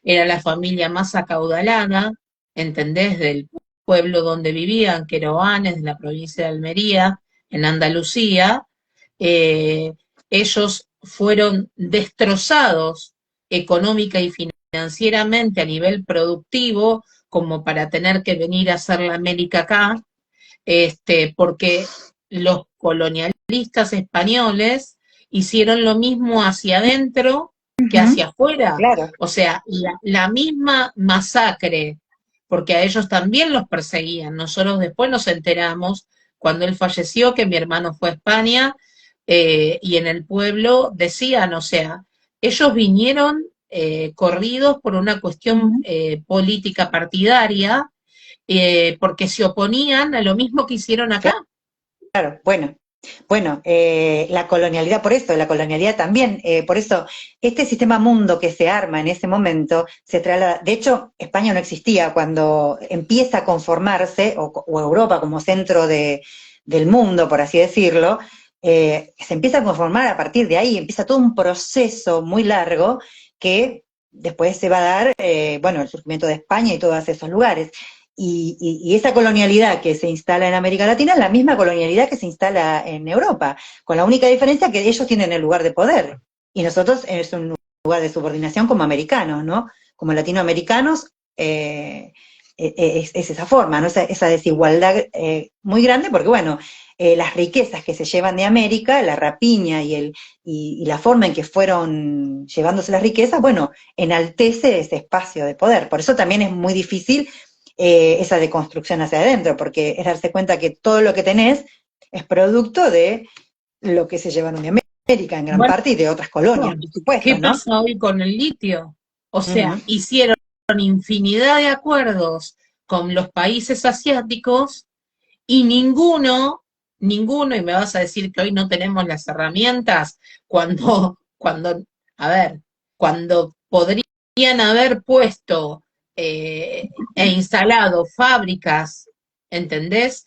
era la familia más acaudalada, ¿entendés? Del pueblo donde vivían, que era Oanes, de la provincia de Almería, en Andalucía. Eh, Ellos fueron destrozados económica y financieramente a nivel productivo como para tener que venir a hacer la América acá, porque los colonialistas españoles hicieron lo mismo hacia adentro que Ujú, hacia afuera. claro, O sea, la misma masacre, porque a ellos también los perseguían. Nosotros después nos enteramos, cuando él falleció, que mi hermano fue a España, y en el pueblo decían, o sea, ellos vinieron corridos por una cuestión ujú, política partidaria, porque se oponían a lo mismo que hicieron acá. claro. Bueno, la colonialidad, por eso, la colonialidad también, por eso, este sistema mundo que se arma en ese momento, se traslada, de hecho, España no existía cuando empieza a conformarse, o Europa como centro del mundo, por así decirlo, se empieza a conformar a partir de ahí, empieza todo un proceso muy largo que después se va a dar, bueno, el surgimiento de España y todos esos lugares. Y esa colonialidad que se instala en América Latina es la misma colonialidad que se instala en Europa, con la única diferencia que ellos tienen el lugar de poder y nosotros es un lugar de subordinación como americanos, ¿no? Como latinoamericanos, es esa forma, ¿no? Esa desigualdad muy grande, porque bueno, las riquezas que se llevan de América, la rapiña y la forma en que fueron llevándose las riquezas, bueno, enaltece ese espacio de poder. Por eso también es muy difícil esa deconstrucción hacia adentro, porque es darse cuenta que todo lo que tenés es producto de lo que se llevaron de América en gran Bueno, parte y de otras colonias, por ¿qué supuesto, ¿no? pasa hoy con el litio? O Uh sea, -huh. hicieron infinidad de acuerdos con los países asiáticos y ninguno, y me vas a decir que hoy no tenemos las herramientas, a ver, cuando podrían haber puesto e instalado fábricas, ¿entendés?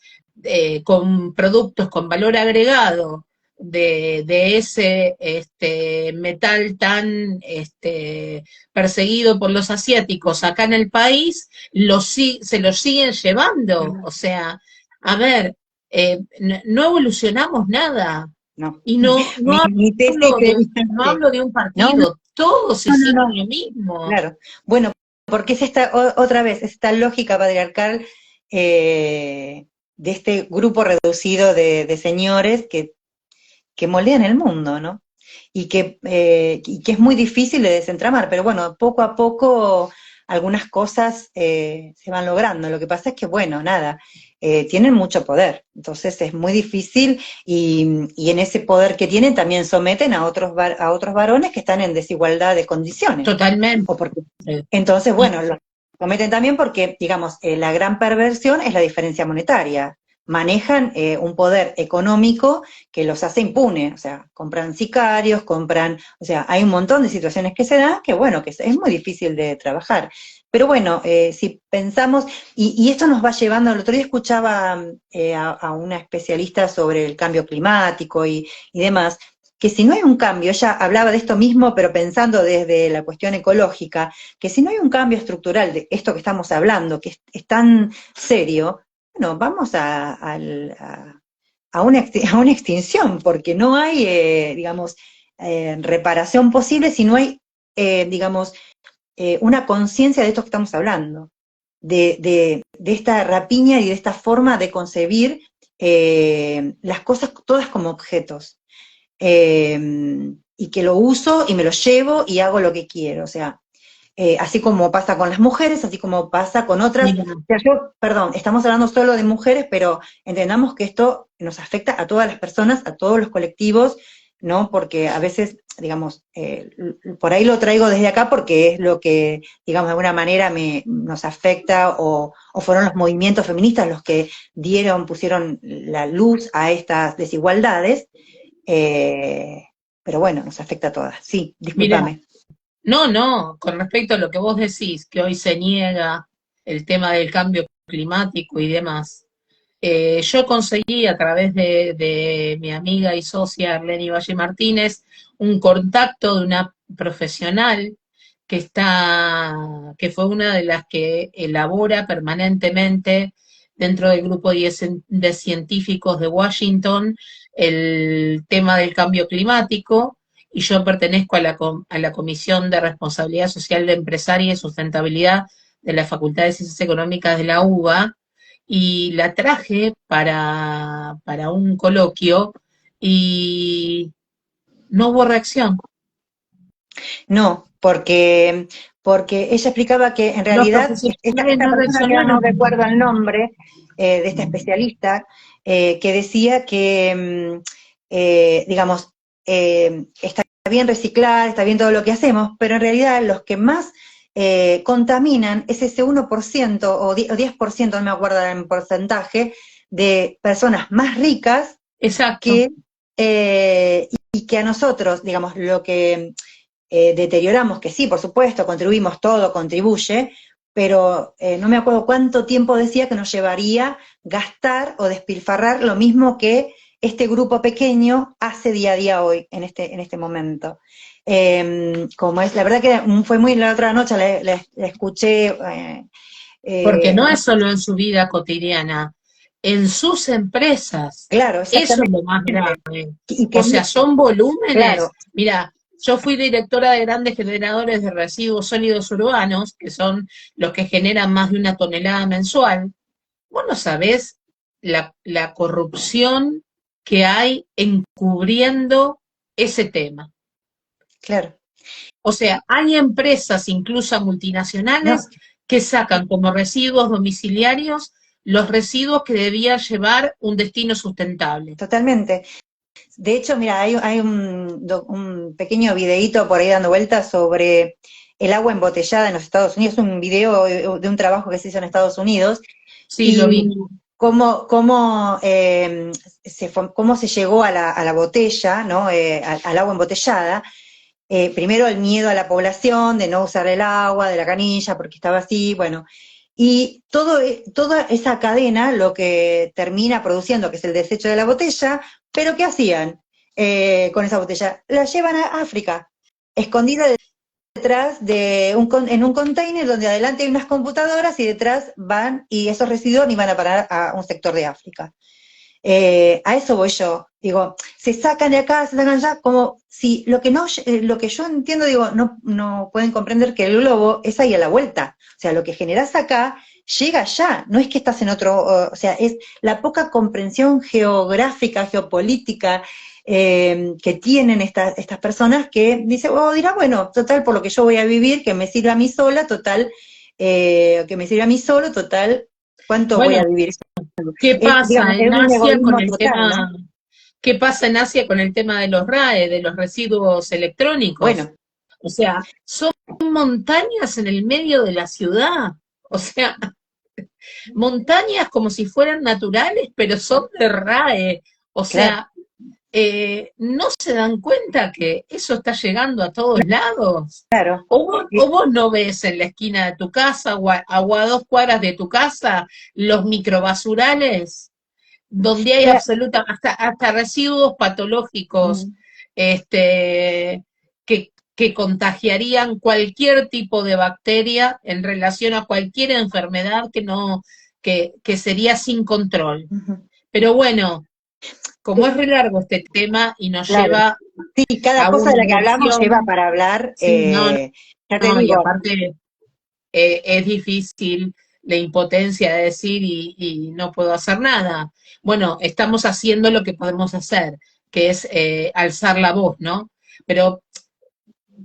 Con productos con valor agregado de ese metal tan perseguido por los asiáticos acá en el país, se los siguen llevando. O sea, a ver, no evolucionamos nada. No. Y no, Mi, no mi tesis hablo es, no hablo de un no, no, partido, todos no, hicieron no, lo mismo. claro. Bueno, porque es otra vez, esta lógica patriarcal de este grupo reducido de señores que moldean el mundo, ¿no? Y que es muy difícil de desentramar, pero bueno, poco a poco algunas cosas se van logrando. Lo que pasa es que, bueno, nada, tienen mucho poder, entonces es muy difícil y en ese poder que tienen también someten a otros varones que están en desigualdad de condiciones. Totalmente. O porque, entonces, Y bueno, lo cometen también porque, digamos, la gran perversión es la diferencia monetaria. Manejan un poder económico que los hace impunes, o sea, compran sicarios, o sea, hay un montón de situaciones que se dan que, bueno, que es muy difícil de trabajar. Pero bueno, si pensamos, y esto nos va llevando, el otro día escuchaba a una especialista sobre el cambio climático y demás, que si no hay un cambio, ella hablaba de esto mismo, pero pensando desde la cuestión ecológica, que si no hay un cambio estructural de esto que estamos hablando, que es tan serio, bueno, vamos a una extinción, porque no hay, digamos, reparación posible si no hay, digamos, una conciencia de esto que estamos hablando, de esta rapiña y de esta forma de concebir las cosas todas como objetos. Y que lo uso y me lo llevo y hago lo que quiero, o sea, así como pasa con las mujeres, así como pasa con otras. Mira, O sea, perdón, estamos hablando solo de mujeres, pero entendamos que esto nos afecta a todas las personas, a todos los colectivos, ¿no? Porque a veces, digamos, por ahí lo traigo desde acá porque es lo que, digamos, de alguna manera nos afecta o fueron los movimientos feministas los que pusieron la luz a estas desigualdades, eh, pero bueno, nos afecta a todas. Sí, mira, discúlpame. no, no, con respecto a lo que vos decís, que hoy se niega el tema del cambio climático y demás, yo conseguí a través de mi amiga y socia Arleni Valle Martínez un contacto de una profesional que fue una de las que elabora permanentemente dentro del grupo de científicos de Washington el tema del cambio climático, y yo pertenezco a la Comisión de Responsabilidad Social de Empresaria y Sustentabilidad de la Facultad de Ciencias Económicas de la UBA, y la traje para un coloquio y no hubo reacción. No, porque ella explicaba que en Los realidad profesionales esta no persona, que ahora no reaccionaron. recuerdo el nombre, de esta especialista, que decía que, digamos, está bien reciclar, está bien todo lo que hacemos, pero en realidad los que más contaminan es ese 1% o 10%, no me acuerdo en porcentaje, de personas más ricas Exacto. que, y que a nosotros, digamos, lo que deterioramos, que sí, por supuesto, contribuimos, todo contribuye, pero no me acuerdo cuánto tiempo decía que nos llevaría gastar o despilfarrar lo mismo que este grupo pequeño hace día a día hoy, en este momento. Como es, la verdad que fue muy, la otra noche la escuché. Porque Eh, no es solo en su vida cotidiana, en sus empresas. claro, Eso es exactamente. lo más grave. Y O que, sea, son claro, volúmenes. Mira, yo fui directora de grandes generadores de residuos sólidos urbanos, que son los que generan más de 1 tonelada mensual. Vos no sabés la corrupción que hay encubriendo ese tema. claro. O sea, hay empresas, incluso No, multinacionales, que sacan como residuos domiciliarios los residuos que debía llevar un destino sustentable. totalmente. De hecho, mira, hay un pequeño videíto por ahí dando vueltas sobre el agua embotellada en los Estados Unidos, un video de un trabajo que se hizo en Estados Unidos, Sí, lo y vi. cómo se llegó a la botella, ¿no? Al agua embotellada. Primero el miedo a la población de no usar el agua de la canilla porque estaba así, bueno, y toda esa cadena lo que termina produciendo, que es el desecho de la botella, pero ¿qué hacían con esa botella? La llevan a África, escondida detrás en un container donde adelante hay unas computadoras y detrás van, y esos residuos iban a parar a un sector de África. A eso voy yo. Digo, se sacan de acá, se sacan allá, como si lo que yo entiendo, digo, no pueden comprender que el globo es ahí a la vuelta. O sea, lo que generás acá llega allá, no es que estás en otro, o sea, es la poca comprensión geográfica, geopolítica, que tienen estas personas que dice, dirá, bueno, total, por lo que yo voy a vivir, que me sirva a mí sola, total, que me sirva a mí solo, total, ¿cuánto voy Bueno, a vivir? ¿qué pasa Digamos, es en un Asia con egoísmo el total, ¿no? tema? ¿Qué pasa en Asia con el tema de los RAE, de los residuos electrónicos? Bueno, O sea, son montañas en el medio de la ciudad. O sea, montañas como si fueran naturales, pero son de RAE. O claro, sea, no se dan cuenta que eso está llegando a todos lados. Claro. O vos no ves en la esquina de tu casa o a 2 cuadras de tu casa los microbasurales donde hay Claro. absoluta, hasta residuos patológicos este, que contagiarían cualquier tipo de bacteria en relación a cualquier enfermedad que no, que sería sin control. Ujú. Pero bueno, como es re largo este tema y nos Claro. lleva Sí, cada a cosa de una la que hablamos lleva elección, para hablar, sí, no, ya te no, y digo, aparte es difícil la impotencia de decir y no puedo hacer nada. Bueno, estamos haciendo lo que podemos hacer, que es alzar la voz, ¿no? Pero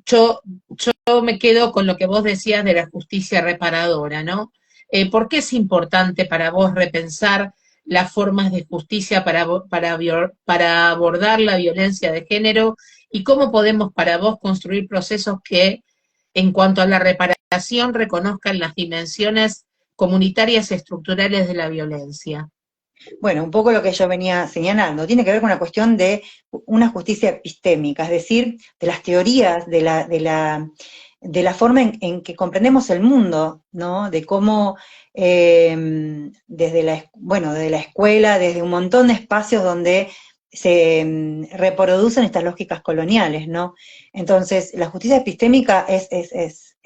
yo, yo me quedo con lo que vos decías de la justicia reparadora, ¿no? ¿Por qué es importante para vos repensar las formas de justicia para abordar la violencia de género y cómo podemos para vos construir procesos que, en cuanto a la reparación, reconozcan las dimensiones comunitarias y estructurales de la violencia? bueno, un poco lo que yo venía señalando, tiene que ver con una cuestión de una justicia epistémica, es decir, de las teorías, de la forma en que comprendemos el mundo, ¿no? De cómo desde bueno, desde la escuela, desde un montón de espacios donde se reproducen estas lógicas coloniales, ¿no? Entonces, la justicia epistémica es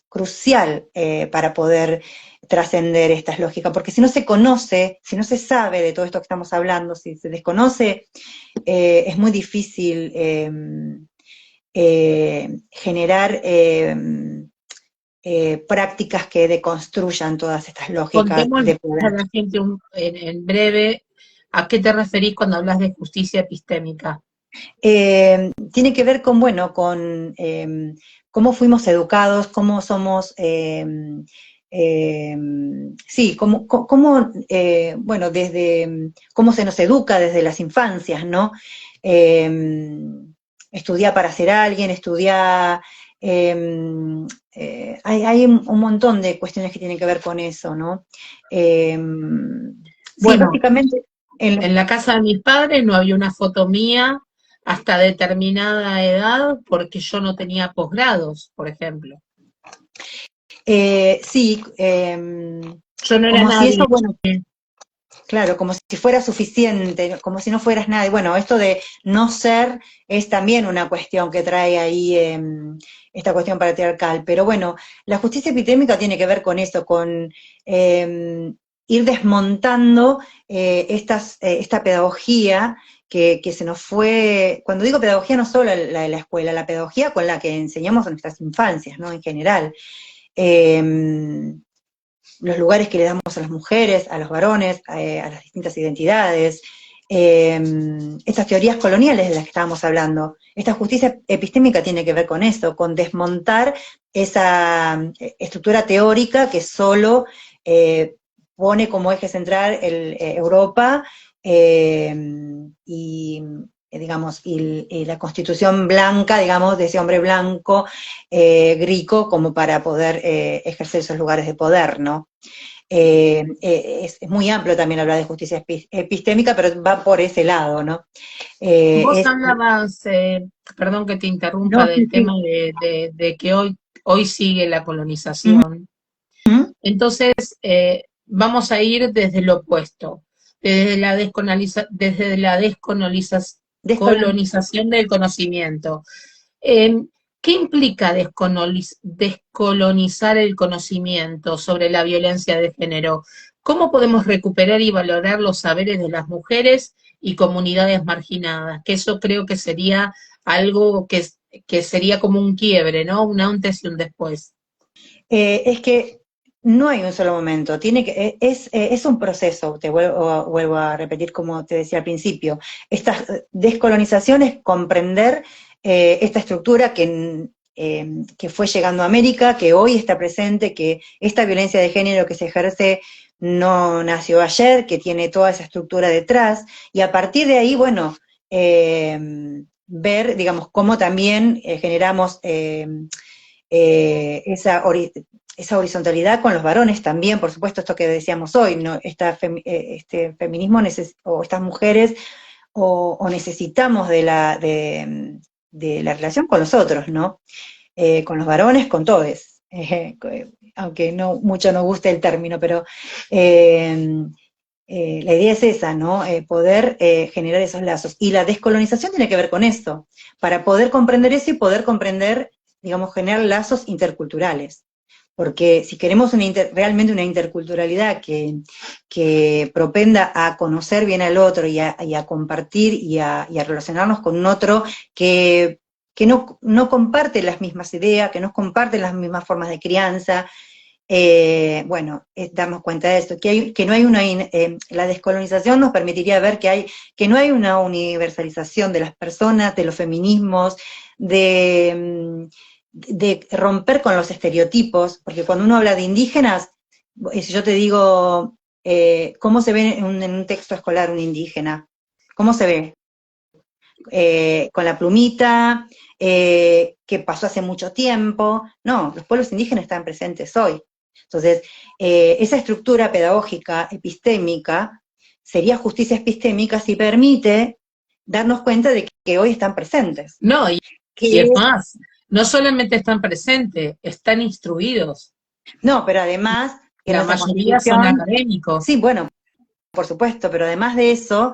crucial para poder trascender estas lógicas, porque si no se conoce, si no se sabe de todo esto que estamos hablando, si se desconoce, es muy difícil generar prácticas que deconstruyan todas estas lógicas Contémosle de poder. a la gente en breve a qué te referís cuando hablas de justicia epistémica. Tiene que ver con, bueno, con cómo fuimos educados, cómo somos, sí, bueno, desde cómo se nos educa desde las infancias, ¿no? Estudiar para ser alguien, estudiar, hay un montón de cuestiones que tienen que ver con eso, ¿no? Eh, sí, Bueno, básicamente, en la casa de mis padres no había una foto mía hasta determinada edad porque yo no tenía posgrados, por ejemplo. sí, Yo no era como si nadie. eso, bueno, claro, como si fuera suficiente, como si no fueras nada. Y bueno, esto de no ser es también una cuestión que trae ahí esta cuestión patriarcal. Pero bueno, la justicia epidémica tiene que ver con eso, con ir desmontando esta pedagogía que se nos fue, cuando digo pedagogía no solo la de la escuela, la pedagogía con la que enseñamos en nuestras infancias, ¿no? En general. Eh, los lugares que le damos a las mujeres, a los varones, a las distintas identidades, estas teorías coloniales de las que estábamos hablando. Esta justicia epistémica tiene que ver con eso, con desmontar esa estructura teórica que solo pone como eje central Europa y digamos, y la constitución blanca, digamos, de ese hombre blanco, rico, como para poder ejercer esos lugares de poder, ¿no? Es muy amplio también hablar de justicia epistémica, pero va por ese lado, ¿no? Vos Es, hablabas, perdón que te interrumpa, no, sí, del tema sí. de que hoy sigue la Ujú, colonización. Entonces, vamos a ir desde lo opuesto, desde la descolonización. descolonización del conocimiento. Eh, ¿Qué implica descolonizar el conocimiento sobre la violencia de género? ¿Cómo podemos recuperar y valorar los saberes de las mujeres y comunidades marginadas? Que eso creo que sería algo que sería como un quiebre, ¿no? Un antes y un después. Es que no hay un solo momento, es un proceso, te vuelvo a repetir como te decía al principio. Esta descolonización es comprender esta estructura que fue llegando a América, que hoy está presente, que esta violencia de género que se ejerce no nació ayer, que tiene toda esa estructura detrás, y a partir de ahí, bueno, ver, digamos, cómo también generamos eh, esa, esa horizontalidad con los varones también, por supuesto, esto que decíamos hoy, ¿no? Este feminismo o estas mujeres o necesitamos de la relación con los otros, ¿no? Con los varones, con todes, aunque no mucho nos guste el término, pero eh, la idea es esa, ¿no? Poder generar esos lazos. Y la descolonización tiene que ver con eso, para poder comprender eso y poder comprender, digamos, generar lazos interculturales. Porque si queremos realmente una interculturalidad que propenda a conocer bien al otro y a compartir y a relacionarnos con un otro que no comparte las mismas ideas, que no comparte las mismas formas de crianza, bueno, es darnos cuenta de esto, que no hay la descolonización nos permitiría ver que no hay una universalización de las personas, de los feminismos, de romper con los estereotipos, porque cuando uno habla de indígenas, si yo te digo, ¿cómo se ve en un texto escolar un indígena? ¿Cómo se ve? Con la plumita, que pasó hace mucho tiempo. No, los pueblos indígenas están presentes hoy. Entonces, esa estructura pedagógica, epistémica, sería justicia epistémica si permite darnos cuenta de que hoy están presentes. No, y Que es más, no solamente están presentes, están instruidos. no, pero además que La nuestra mayoría son Constitución, académicos. sí, bueno, por supuesto, pero además de eso,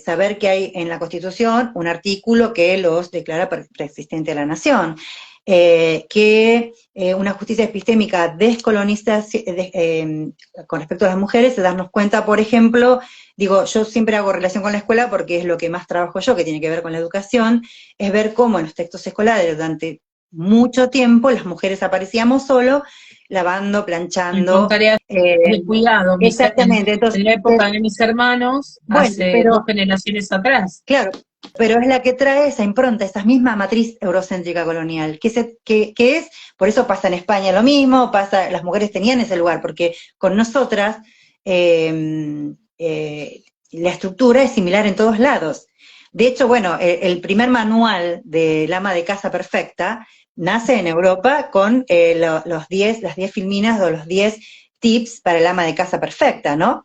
saber que hay en la Constitución un artículo que los declara preexistente a la nación, que una justicia epistémica descolonista con respecto a las mujeres, es darnos cuenta, por ejemplo, digo, yo siempre hago relación con la escuela porque es lo que más trabajo yo, que tiene que ver con la educación, es ver cómo en los textos escolares durante mucho tiempo las mujeres aparecíamos solo lavando, Y con planchando, tareas eh, de cuidado. exactamente, entonces, En la época de mis hermanos, bueno, hace 2 generaciones atrás. claro, pero es la que trae esa impronta, esa misma matriz eurocéntrica colonial, que es, por eso pasa en España lo mismo, las mujeres tenían ese lugar, porque con nosotras la estructura es similar en todos lados. De hecho, bueno, el primer manual del ama de casa perfecta nace en Europa con las 10 filminas o los 10 tips para el ama de casa perfecta, ¿no?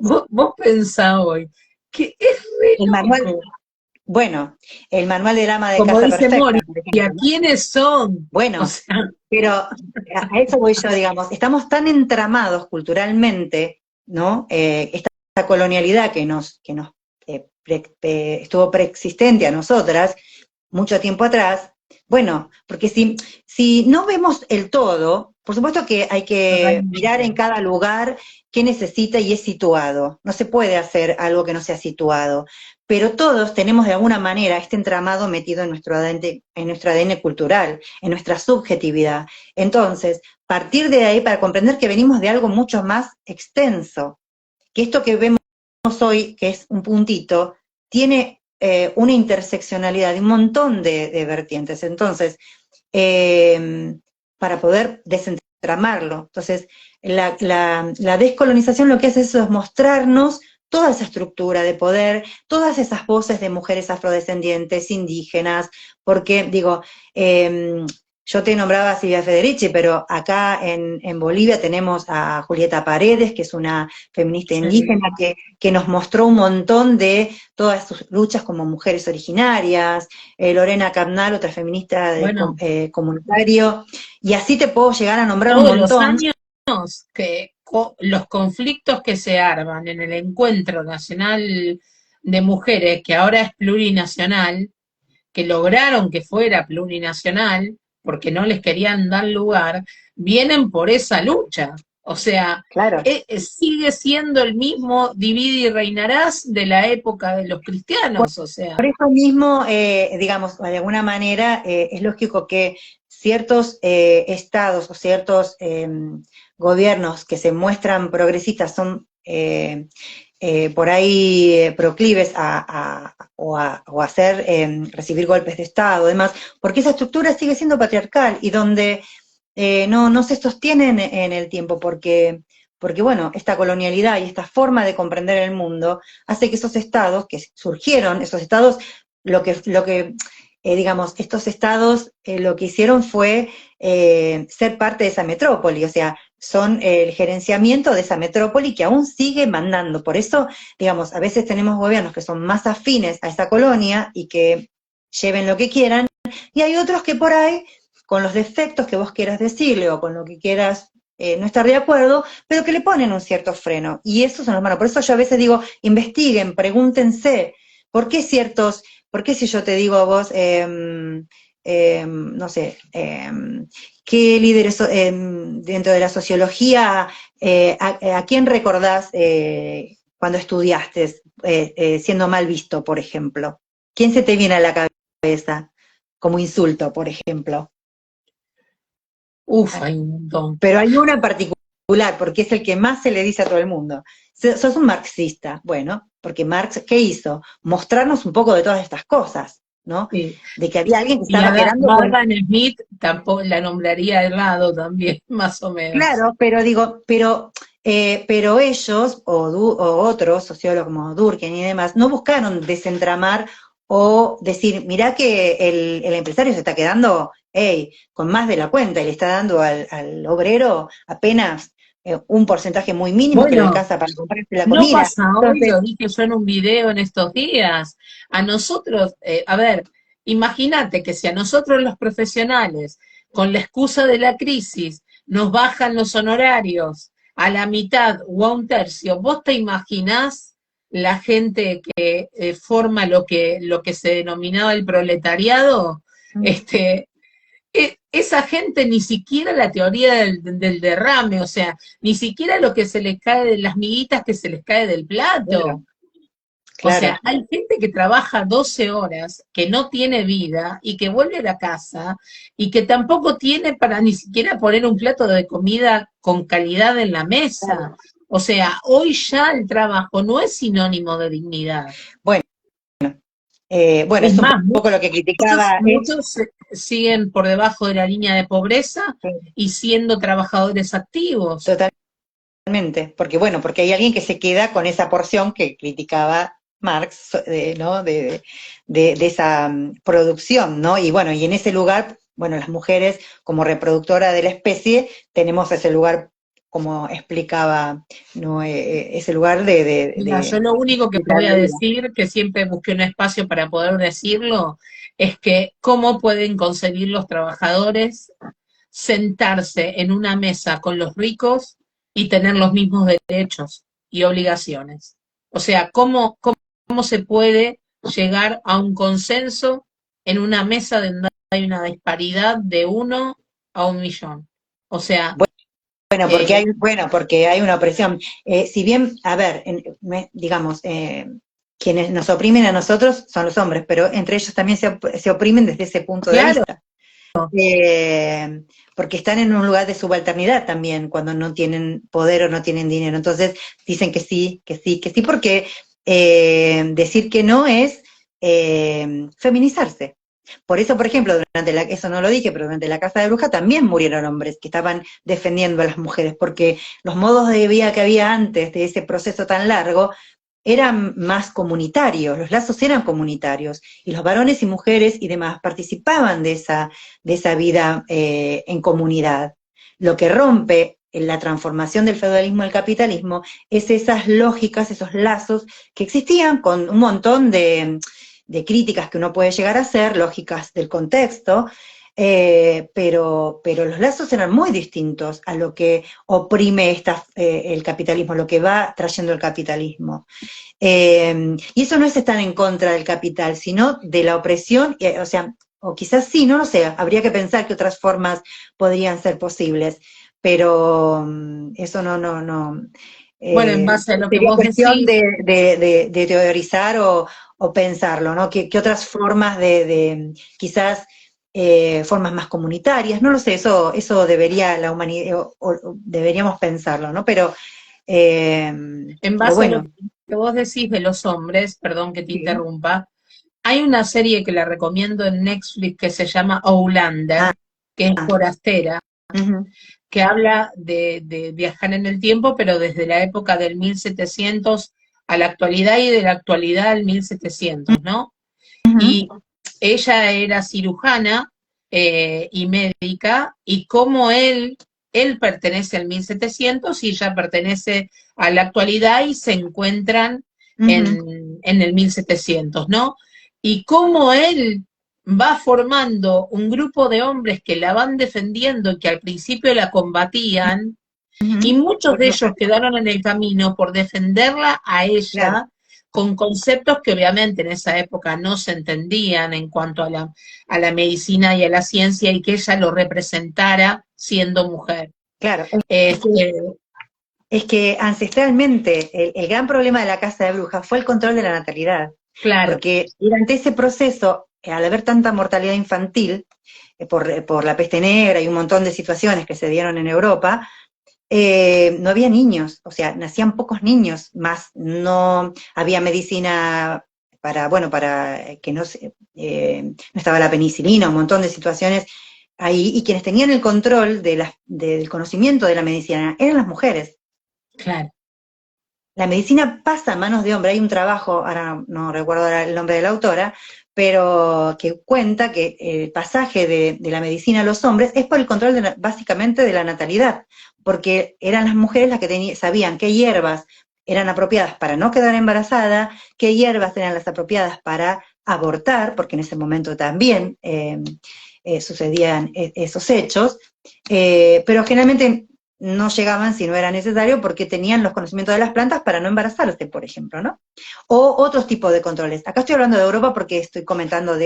Vos pensá hoy que es re El manual, loco. bueno, el manual del ama de Como casa dice perfecta, Mori, por ¿y a ejemplo, ¿no? quiénes son? O Bueno, sea, pero a eso voy yo, digamos, estamos tan entramados culturalmente, ¿no? Esta colonialidad que nos estuvo preexistente a nosotras mucho tiempo atrás, bueno, porque si no vemos el todo, por supuesto que hay que mirar en totalmente. cada lugar qué necesita y es situado. No se puede hacer algo que no sea situado. Pero todos tenemos de alguna manera este entramado metido en nuestro ADN cultural, en nuestra subjetividad. Entonces, partir de ahí para comprender que venimos de algo mucho más extenso, que esto que vemos hoy, que es un puntito, tiene una interseccionalidad de un montón de vertientes. Entonces, para poder desentramarlo. Entonces, la descolonización lo que hace eso es mostrarnos toda esa estructura de poder, todas esas voces de mujeres afrodescendientes, indígenas, porque digo, yo te nombraba a Silvia Federici, pero acá en Bolivia tenemos a Julieta Paredes, que es una feminista Sí. indígena que nos mostró un montón de todas sus luchas como mujeres originarias, Lorena Capnal, otra feminista Bueno, comunitario, y así te puedo llegar a nombrar un todos los montón. años que los conflictos que se arman en el Encuentro Nacional de Mujeres, que ahora es plurinacional, que lograron que fuera plurinacional, porque no les querían dar lugar, vienen por esa lucha. O sea, Claro, sigue siendo el mismo divide y reinarás de la época de los cristianos, o sea. por eso mismo, digamos, de alguna manera, es lógico que ciertos estados o ciertos gobiernos que se muestran progresistas son por ahí proclives o a hacer, recibir golpes de Estado, además, porque esa estructura sigue siendo patriarcal y donde no se sostienen en el tiempo, porque bueno, esta colonialidad y esta forma de comprender el mundo hace que esos estados que surgieron, esos estados, digamos, estos estados lo que hicieron fue ser parte de esa metrópoli, o sea, son el gerenciamiento de esa metrópoli que aún sigue mandando. Por eso, digamos, a veces tenemos gobiernos que son más afines a esa colonia y que lleven lo que quieran, y hay otros que por ahí, con los defectos que vos quieras decirle o con lo que quieras no estar de acuerdo, pero que le ponen un cierto freno. Y eso son los malos. Por eso yo a veces digo, investiguen, pregúntense, por qué si yo te digo a vos, no sé, qué líderes dentro de la sociología, a quién recordás cuando estudiaste, siendo mal visto, por ejemplo? ¿Quién se te viene a la cabeza como insulto, por ejemplo? Uf, hay un montón. Pero hay uno en particular, porque es el que más se le dice a todo el mundo. Sos un marxista. Bueno, porque Marx, ¿qué hizo? Mostrarnos un poco de todas estas cosas, ¿no? Sí. De que había alguien que Y estaba quedando con... Adam Smith tampoco la nombraría al lado también, más o menos. Claro, pero digo, pero ellos, o otros sociólogos como Durkheim y demás, no buscaron desentramar o decir, mirá que el empresario se está quedando, con más de la cuenta y le está dando al obrero apenas un porcentaje muy mínimo que le Bueno, alcanza para comprarse la no comida. pasa hoy, Entonces, lo dije yo en un video en estos días. A nosotros, a ver, imagínate que si a nosotros los profesionales, con la excusa de la crisis, nos bajan los honorarios a la mitad o a un tercio, ¿vos te imaginás la gente que forma lo que se denominaba el proletariado? Este, esa gente ni siquiera la teoría del derrame, o sea, ni siquiera lo que se les cae de las miguitas que se les cae del plato. claro, O sea, claro. hay gente que trabaja 12 horas, que no tiene vida y que vuelve a la casa y que tampoco tiene para ni siquiera poner un plato de comida con calidad en la mesa. O sea, hoy ya el trabajo no es sinónimo de dignidad. Bueno, bueno, Es es un más, poco lo que criticaba. muchos siguen por debajo de la línea de pobreza y siendo trabajadores activos. Totalmente, porque bueno, porque hay alguien que se queda con esa porción que criticaba Marx, ¿no? De esa producción, ¿no? Y bueno, y en ese lugar, bueno, las mujeres como reproductora de la especie, tenemos ese lugar, como explicaba, ¿no? Ese lugar Mira, yo lo único que de la voy a vida. decir, que siempre busqué un espacio para poder decirlo, es que cómo pueden conseguir los trabajadores sentarse en una mesa con los ricos y tener los mismos derechos y obligaciones. O sea, cómo se puede llegar a un consenso en una mesa donde hay una disparidad de 1 a 1 millón. O sea, eh, Bueno, porque hay una opresión. Si bien, a ver, digamos, quienes nos oprimen a nosotros son los hombres, pero entre ellos también se oprimen desde ese punto de claro, vista. Porque están en un lugar de subalternidad también cuando no tienen poder o no tienen dinero. Entonces dicen que sí, que sí, que sí, porque decir que no es feminizarse. Por eso, por ejemplo, eso no lo dije, pero durante la Casa de Bruja también murieron hombres que estaban defendiendo a las mujeres, porque los modos de vida que había antes de ese proceso tan largo eran más comunitarios, los lazos eran comunitarios, y los varones y mujeres y demás participaban de esa vida en comunidad. Lo que rompe en la transformación del feudalismo al capitalismo es esas lógicas, esos lazos que existían con un montón de críticas que uno puede llegar a hacer, lógicas del contexto, pero los lazos eran muy distintos a lo que oprime el capitalismo, lo que va trayendo el capitalismo. Y eso no es estar en contra del capital, sino de la opresión, o sea, o quizás sí, no lo sé, habría que pensar que otras formas podrían ser posibles, pero eso no. bueno, en base a lo que Sería vos cuestión decís, de teorizar o pensarlo, ¿no? ¿Qué otras formas quizás formas más comunitarias? No lo sé, eso debería la humanidad, o deberíamos pensarlo, ¿no? en Pero base a lo bueno, que vos decís de los hombres, perdón que te sí. interrumpa, hay una serie que la recomiendo en Netflix que se llama Ah, Outlander, que es forastera, ujú, que habla de viajar en el tiempo, pero desde la época del 1700 a la actualidad y de la actualidad al 1700, ¿no? ujú. Y ella era cirujana y médica, y cómo él él pertenece al 1700 y ella pertenece a la actualidad y se encuentran Ujú, en el 1700, ¿no? Y cómo él va formando un grupo de hombres que la van defendiendo y que al principio la combatían, y ujú. muchos de ellos quedaron en el camino por defenderla a Claro, ella con conceptos que obviamente en esa época no se entendían en cuanto a la medicina y a la ciencia y que ella lo representara siendo mujer. claro. Este, Es que ancestralmente el gran problema de la casa de brujas fue el control de la natalidad, claro, porque durante ese proceso, al haber tanta mortalidad infantil, por la peste negra y un montón de situaciones que se dieron en Europa, no había niños, o sea, nacían pocos niños, más no había medicina para, bueno, para que no estaba la penicilina, un montón de situaciones ahí, y quienes tenían el control del conocimiento de la medicina eran las mujeres. claro. La medicina pasa a manos de hombre. Hay un trabajo, ahora no recuerdo ahora el nombre de la autora, pero que cuenta que el pasaje de la medicina a los hombres es por el control básicamente de la natalidad, porque eran las mujeres las que sabían qué hierbas eran apropiadas para no quedar embarazada, qué hierbas eran las apropiadas para abortar, porque en ese momento también sucedían esos hechos, pero generalmente no llegaban si no era necesario porque tenían los conocimientos de las plantas para no embarazarse, por ejemplo, ¿no? O otros tipos de controles. Acá estoy hablando de Europa porque estoy comentando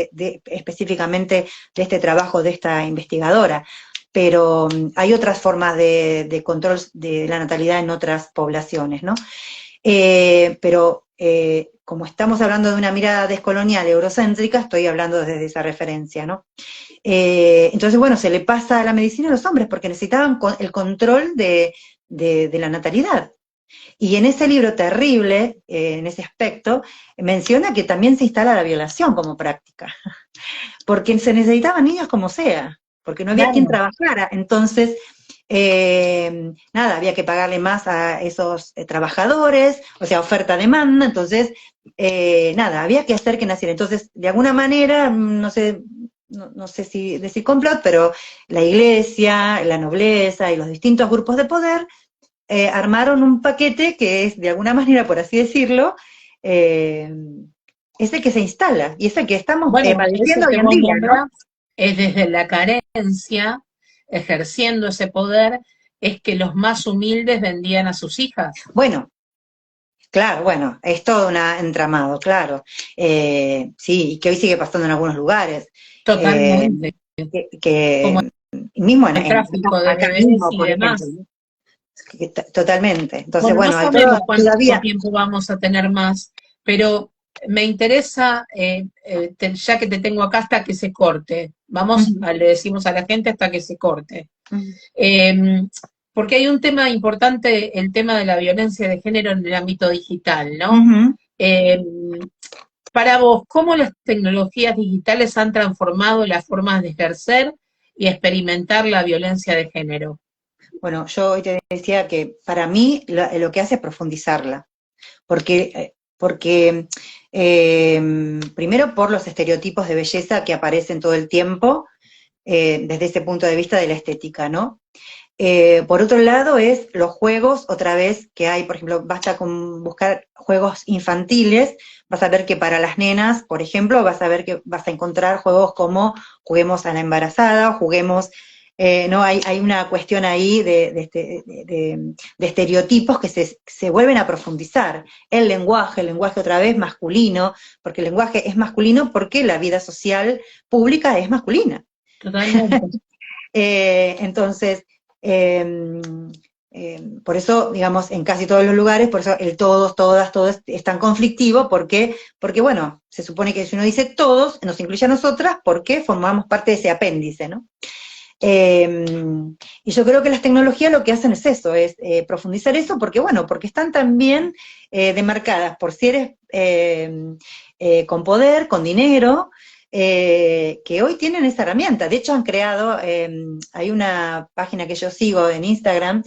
específicamente de este trabajo de esta investigadora, pero hay otras formas de control de la natalidad en otras poblaciones, ¿no? Pero como estamos hablando de una mirada descolonial eurocéntrica, estoy hablando desde esa referencia, ¿no? Entonces, bueno, se le pasa a la medicina a los hombres porque necesitaban el control de la natalidad. Y en ese libro terrible, en ese aspecto, menciona que también se instala la violación como práctica, porque se necesitaban niños como sea, porque no había quien Claro. trabajara. Entonces, nada, había que pagarle más a esos trabajadores, o sea, oferta-demanda, entonces, nada, había que hacer que naciera. Entonces, de alguna manera, no sé si decir complot, pero la iglesia, la nobleza y los distintos grupos de poder armaron un paquete que es, de alguna manera, por así decirlo, eh, es el que se instala y es el que estamos Bueno, y eso padeciendo hoy que en vos día, ¿no? nombrás es desde la carencia, ejerciendo ese poder, es que los más humildes vendían a sus hijas. Bueno, claro, bueno, es todo un entramado, claro. Sí, y que hoy sigue pasando en algunos lugares. Eh, Totalmente. Como que mismo el tráfico de acá bebés mismo, y por ejemplo, demás. ¿no? Totalmente. Entonces, Bueno, no bueno, hay sabemos cuánto todavía. tiempo vamos a tener más, pero me interesa, ya que te tengo acá, hasta que se corte. Vamos, Ujú, le decimos a la gente hasta que se corte. ujú. Eh, Porque hay un tema importante, el tema de la violencia de género en el ámbito digital, ¿no? Ujú. Eh, para vos, ¿cómo las tecnologías digitales han transformado las formas de ejercer y experimentar la violencia de género? Bueno, yo hoy te decía que para mí lo que hace es profundizarla, porque primero por los estereotipos de belleza que aparecen todo el tiempo, desde ese punto de vista de la estética, ¿no? Por otro lado es los juegos, otra vez, que hay, por ejemplo, basta con buscar juegos infantiles, vas a ver que para las nenas, por ejemplo, vas a ver que vas a encontrar juegos como juguemos a la embarazada, juguemos, no, hay una cuestión ahí de estereotipos que se vuelven a profundizar. El lenguaje otra vez masculino, porque el lenguaje es masculino porque la vida social pública es masculina. Totalmente. Entonces, eh, por eso, digamos, en casi todos los lugares, por eso el todos, todas, todos es tan conflictivo, porque bueno, se supone que si uno dice todos, nos incluye a nosotras porque formamos parte de ese apéndice, ¿no? Eh, y yo creo que las tecnologías lo que hacen es eso, es profundizar eso, porque bueno, porque están también demarcadas por seres con poder, con dinero, que hoy tienen esa herramienta. De hecho, han creado, hay una página que yo sigo en Instagram,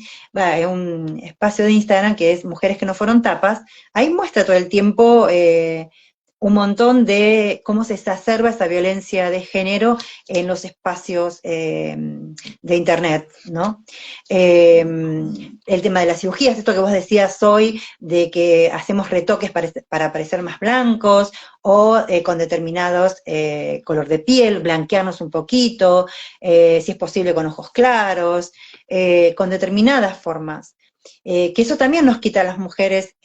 un espacio de Instagram que es Mujeres que no fueron tapas, ahí muestra todo el tiempo un montón de cómo se exacerba esa violencia de género en los espacios de Internet, ¿no? El tema de las cirugías, esto que vos decías hoy, de que hacemos retoques para parecer más blancos, o con determinados color de piel, blanquearnos un poquito, si es posible con ojos claros, con determinadas formas. Que eso también nos quita a las mujeres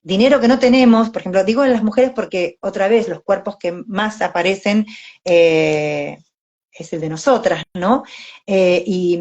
dinero que no tenemos, por ejemplo, digo en las mujeres porque otra vez los cuerpos que más aparecen es el de nosotras, ¿no? Y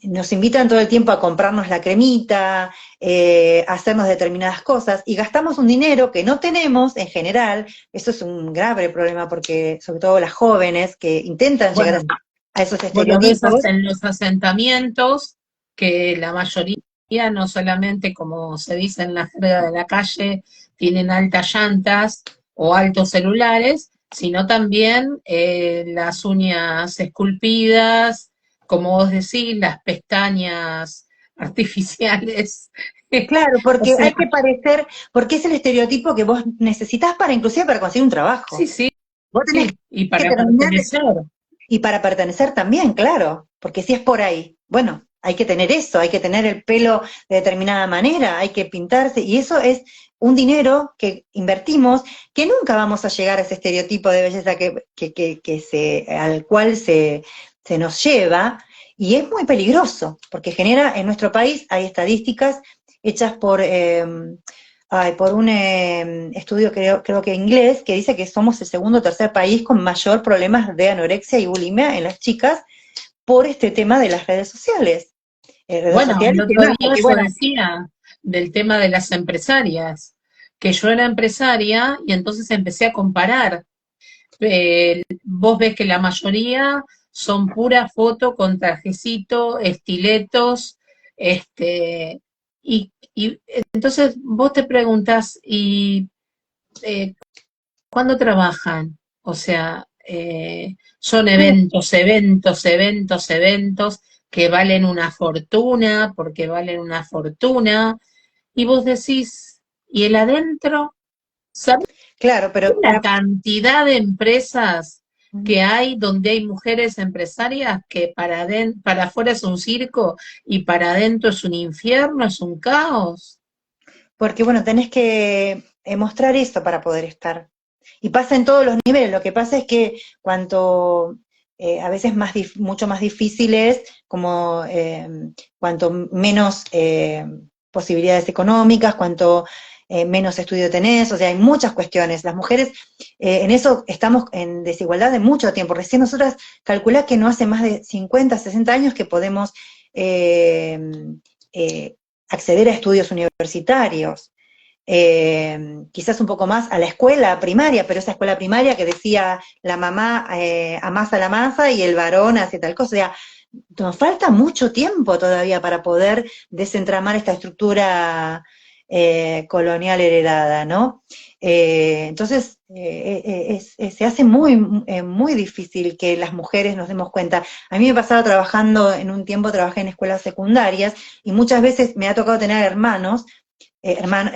nos invitan todo el tiempo a comprarnos la cremita, a hacernos determinadas cosas, y gastamos un dinero que no tenemos en general. Eso es un grave problema porque sobre todo las jóvenes que intentan llegar Bueno, a esos vos lo ves estereotipos. en los asentamientos, que la mayoría, no solamente como se dice en la jerga de la calle, tienen altas llantas o altos celulares, sino también las uñas esculpidas, como vos decís, las pestañas artificiales. Claro, O porque sea, hay que parecer, porque es el estereotipo que vos necesitas para inclusive para conseguir un sí, trabajo. sí, Vos tenés sí, y que para terminar, pertenecer. y para pertenecer también, claro, porque si es por ahí, bueno, hay que tener eso, hay que tener el pelo de determinada manera, hay que pintarse, y eso es un dinero que invertimos, que nunca vamos a llegar a ese estereotipo de belleza al cual se nos lleva, y es muy peligroso, porque genera, en nuestro país hay estadísticas hechas por un estudio creo que inglés, que dice que somos el segundo o tercer país con mayor problemas de anorexia y bulimia en las chicas por este tema de las redes sociales. Redes Bueno, el sociales y otro demás, día porque yo bueno, decía del tema de las empresarias, que yo era empresaria y entonces empecé a comparar. Vos ves que la mayoría son pura foto con trajecito, estiletos, y entonces vos te preguntas, ¿y eh, cuándo trabajan? O sea, son eventos, eventos, eventos, eventos que valen una fortuna, porque valen una fortuna, y vos decís, ¿y el adentro? ¿Sabés claro, pero la cantidad de empresas mm, que hay donde hay mujeres empresarias que para afuera es un circo y para adentro es un infierno, es un caos? porque bueno, tenés que mostrar eso para poder estar. Y pasa en todos los niveles, lo que pasa es que cuanto a veces mucho más difícil es, como cuanto menos posibilidades económicas, cuanto menos estudio tenés, o sea, hay muchas cuestiones. Las mujeres en eso estamos en desigualdad de mucho tiempo. Recién nosotras calculá que no hace más de 50, 60 años que podemos eh, eh, acceder a estudios universitarios. Quizás un poco más a la escuela primaria, pero esa escuela primaria que decía la mamá amasa la masa y el varón hace tal cosa. O sea, nos falta mucho tiempo todavía para poder desentramar esta estructura colonial heredada, ¿no? Entonces, se hace muy difícil que las mujeres nos demos cuenta. A mí me pasaba trabajando, en un tiempo trabajé en escuelas secundarias y muchas veces me ha tocado tener hermanos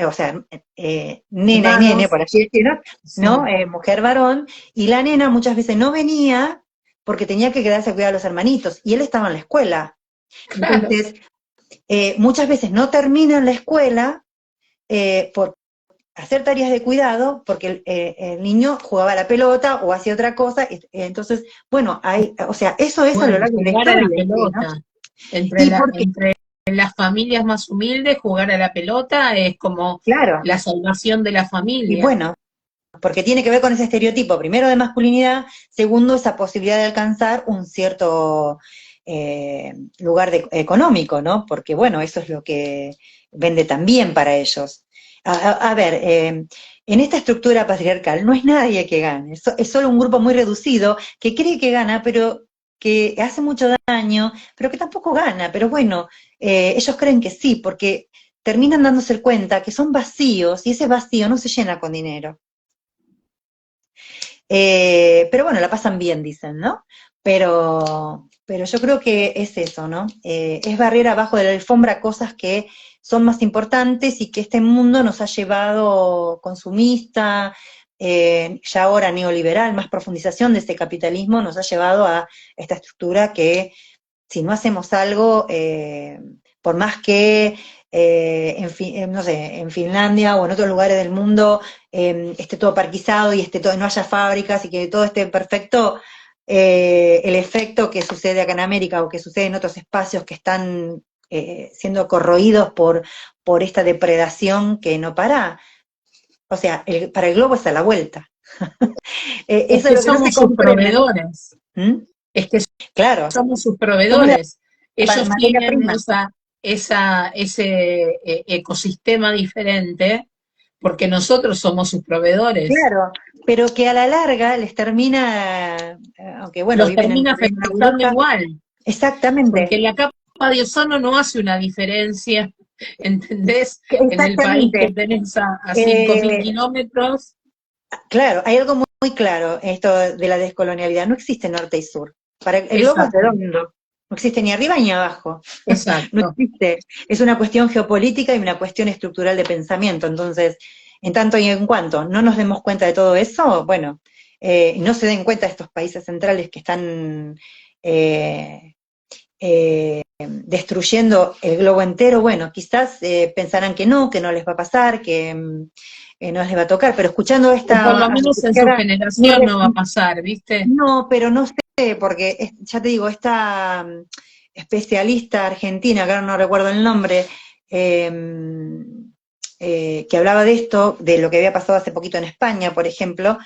o sea, nena y nene, Hermanos, por así decirlo, ¿no? sí, Mujer, varón, y la nena muchas veces no venía porque tenía que quedarse a cuidar a los hermanitos, y él estaba en la escuela. claro. Entonces, muchas veces no terminan la escuela por hacer tareas de cuidado, porque el niño jugaba a la pelota o hacía otra cosa, entonces, bueno, o sea, eso es a lo Bueno, largo de la jugar a la historia, ¿sí, no? pelota. Y porque, Entre las familias más humildes, jugar a la pelota es como claro, la salvación de la y familia. bueno, porque tiene que ver con ese estereotipo, primero de masculinidad, segundo esa posibilidad de alcanzar un cierto lugar económico, ¿no? Porque bueno, eso es lo que vende también para ellos. A ver, en esta estructura patriarcal no es nadie que gane, es solo un grupo muy reducido que cree que gana, pero que hace mucho daño, pero que tampoco gana, pero bueno, ellos creen que sí, porque terminan dándose cuenta que son vacíos y ese vacío no se llena con dinero. Pero bueno, la pasan bien, dicen, ¿no? Pero yo creo que es eso, ¿no? Es barrer abajo de la alfombra cosas que son más importantes y que este mundo nos ha llevado consumista, ya ahora neoliberal, más profundización de ese capitalismo nos ha llevado a esta estructura que si no hacemos algo, por más que no sé, en Finlandia o en otros lugares del mundo esté todo parquizado y no haya fábricas y que todo esté perfecto, el efecto que sucede acá en América o que sucede en otros espacios que están siendo corroídos por esta depredación que no para, o sea, para el globo es a la vuelta. Es Eso es que lo que no se somos sus comprende. proveedores, ¿Mm? es que Claro, somos sus somos la proveedores. Ellos materia tienen prima. ese ecosistema diferente porque nosotros somos sus proveedores. Claro, pero que a la larga les termina, aunque bueno, Los viven termina en una afectando burbuja, igual, porque exactamente, la capa de ozono no hace una diferencia, ¿entendés? En el país que exactamente. tenés a 5.000 Eh, kilómetros. claro, hay algo muy, muy claro, esto de la descolonialidad, no existe norte y sur. El globo es Exacto, redondo, no existe ni arriba ni abajo, no exacto. existe. Es una cuestión geopolítica y una cuestión estructural de pensamiento. Entonces, en tanto y en cuanto no nos demos cuenta de todo eso, bueno, no se den cuenta estos países centrales que están eh, destruyendo el globo entero, bueno, quizás pensarán que no les va a pasar, que no les va a tocar, pero escuchando O por esta lo a menos en su ahora, generación no va a pasar, ¿viste? no, pero no sé, porque ya te digo, esta especialista argentina, que ahora no recuerdo el nombre, eh, que hablaba de esto, de lo que había pasado hace poquito en España, por ejemplo,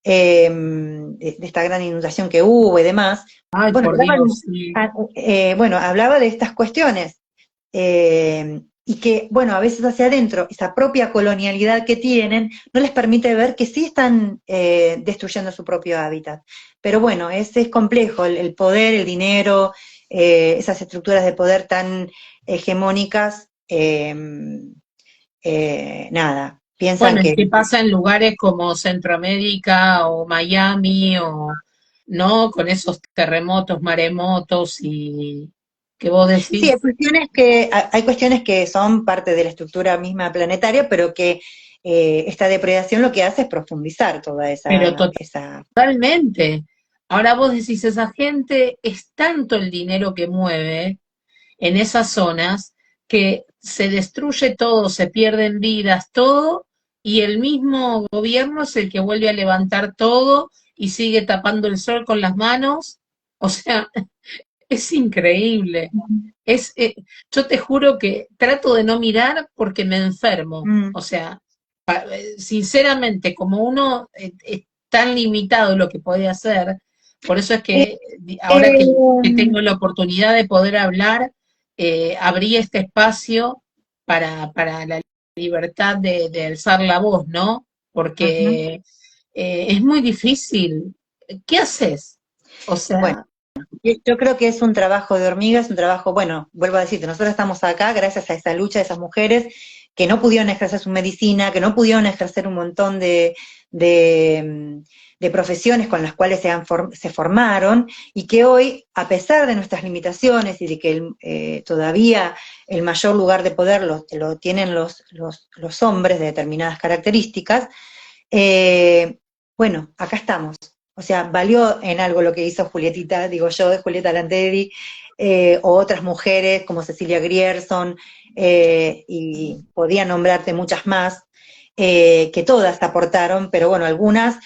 de esta gran inundación que hubo y demás, Ay, bueno, por Dios, sí. bueno, hablaba de estas cuestiones. Y que, bueno, a veces hacia adentro, esa propia colonialidad que tienen, no les permite ver que sí están destruyendo su propio hábitat. Pero bueno, es complejo, el poder, el dinero, esas estructuras de poder tan hegemónicas, nada, piensan Bueno, y que qué pasa en lugares como Centroamérica o Miami o no, con esos terremotos, maremotos y que vos sí, decís, hay cuestiones que son parte de la estructura misma planetaria, pero que esta depredación lo que hace es profundizar toda pero esa. totalmente. Ahora vos decís, esa gente es tanto el dinero que mueve en esas zonas que se destruye todo, se pierden vidas, todo, y el mismo gobierno es el que vuelve a levantar todo y sigue tapando el sol con las manos. O sea, es increíble. Es, yo te juro que trato de no mirar porque me enfermo. Mm. O sea, sinceramente, como uno es tan limitado lo que puede hacer, por eso es Eh, que ahora que eh, tengo la oportunidad de poder hablar, abrí este espacio para la libertad de alzar la voz, ¿no? Ujú. Porque es muy difícil. ¿Qué haces? O Bueno, sea, yo creo que es un trabajo de hormigas, un trabajo, bueno, vuelvo a decirte, nosotros estamos acá gracias a esa lucha de esas mujeres que no pudieron ejercer su medicina, que no pudieron ejercer un montón de profesiones con las cuales se formaron y que hoy, a pesar de nuestras limitaciones y de que todavía el mayor lugar de poder lo tienen los hombres de determinadas características, bueno, acá estamos. O sea, valió en algo lo que hizo Julietita, digo yo, de Julieta Lanteri, o otras mujeres como Cecilia Grierson, y podía nombrarte muchas más, que todas aportaron, pero bueno, algunas,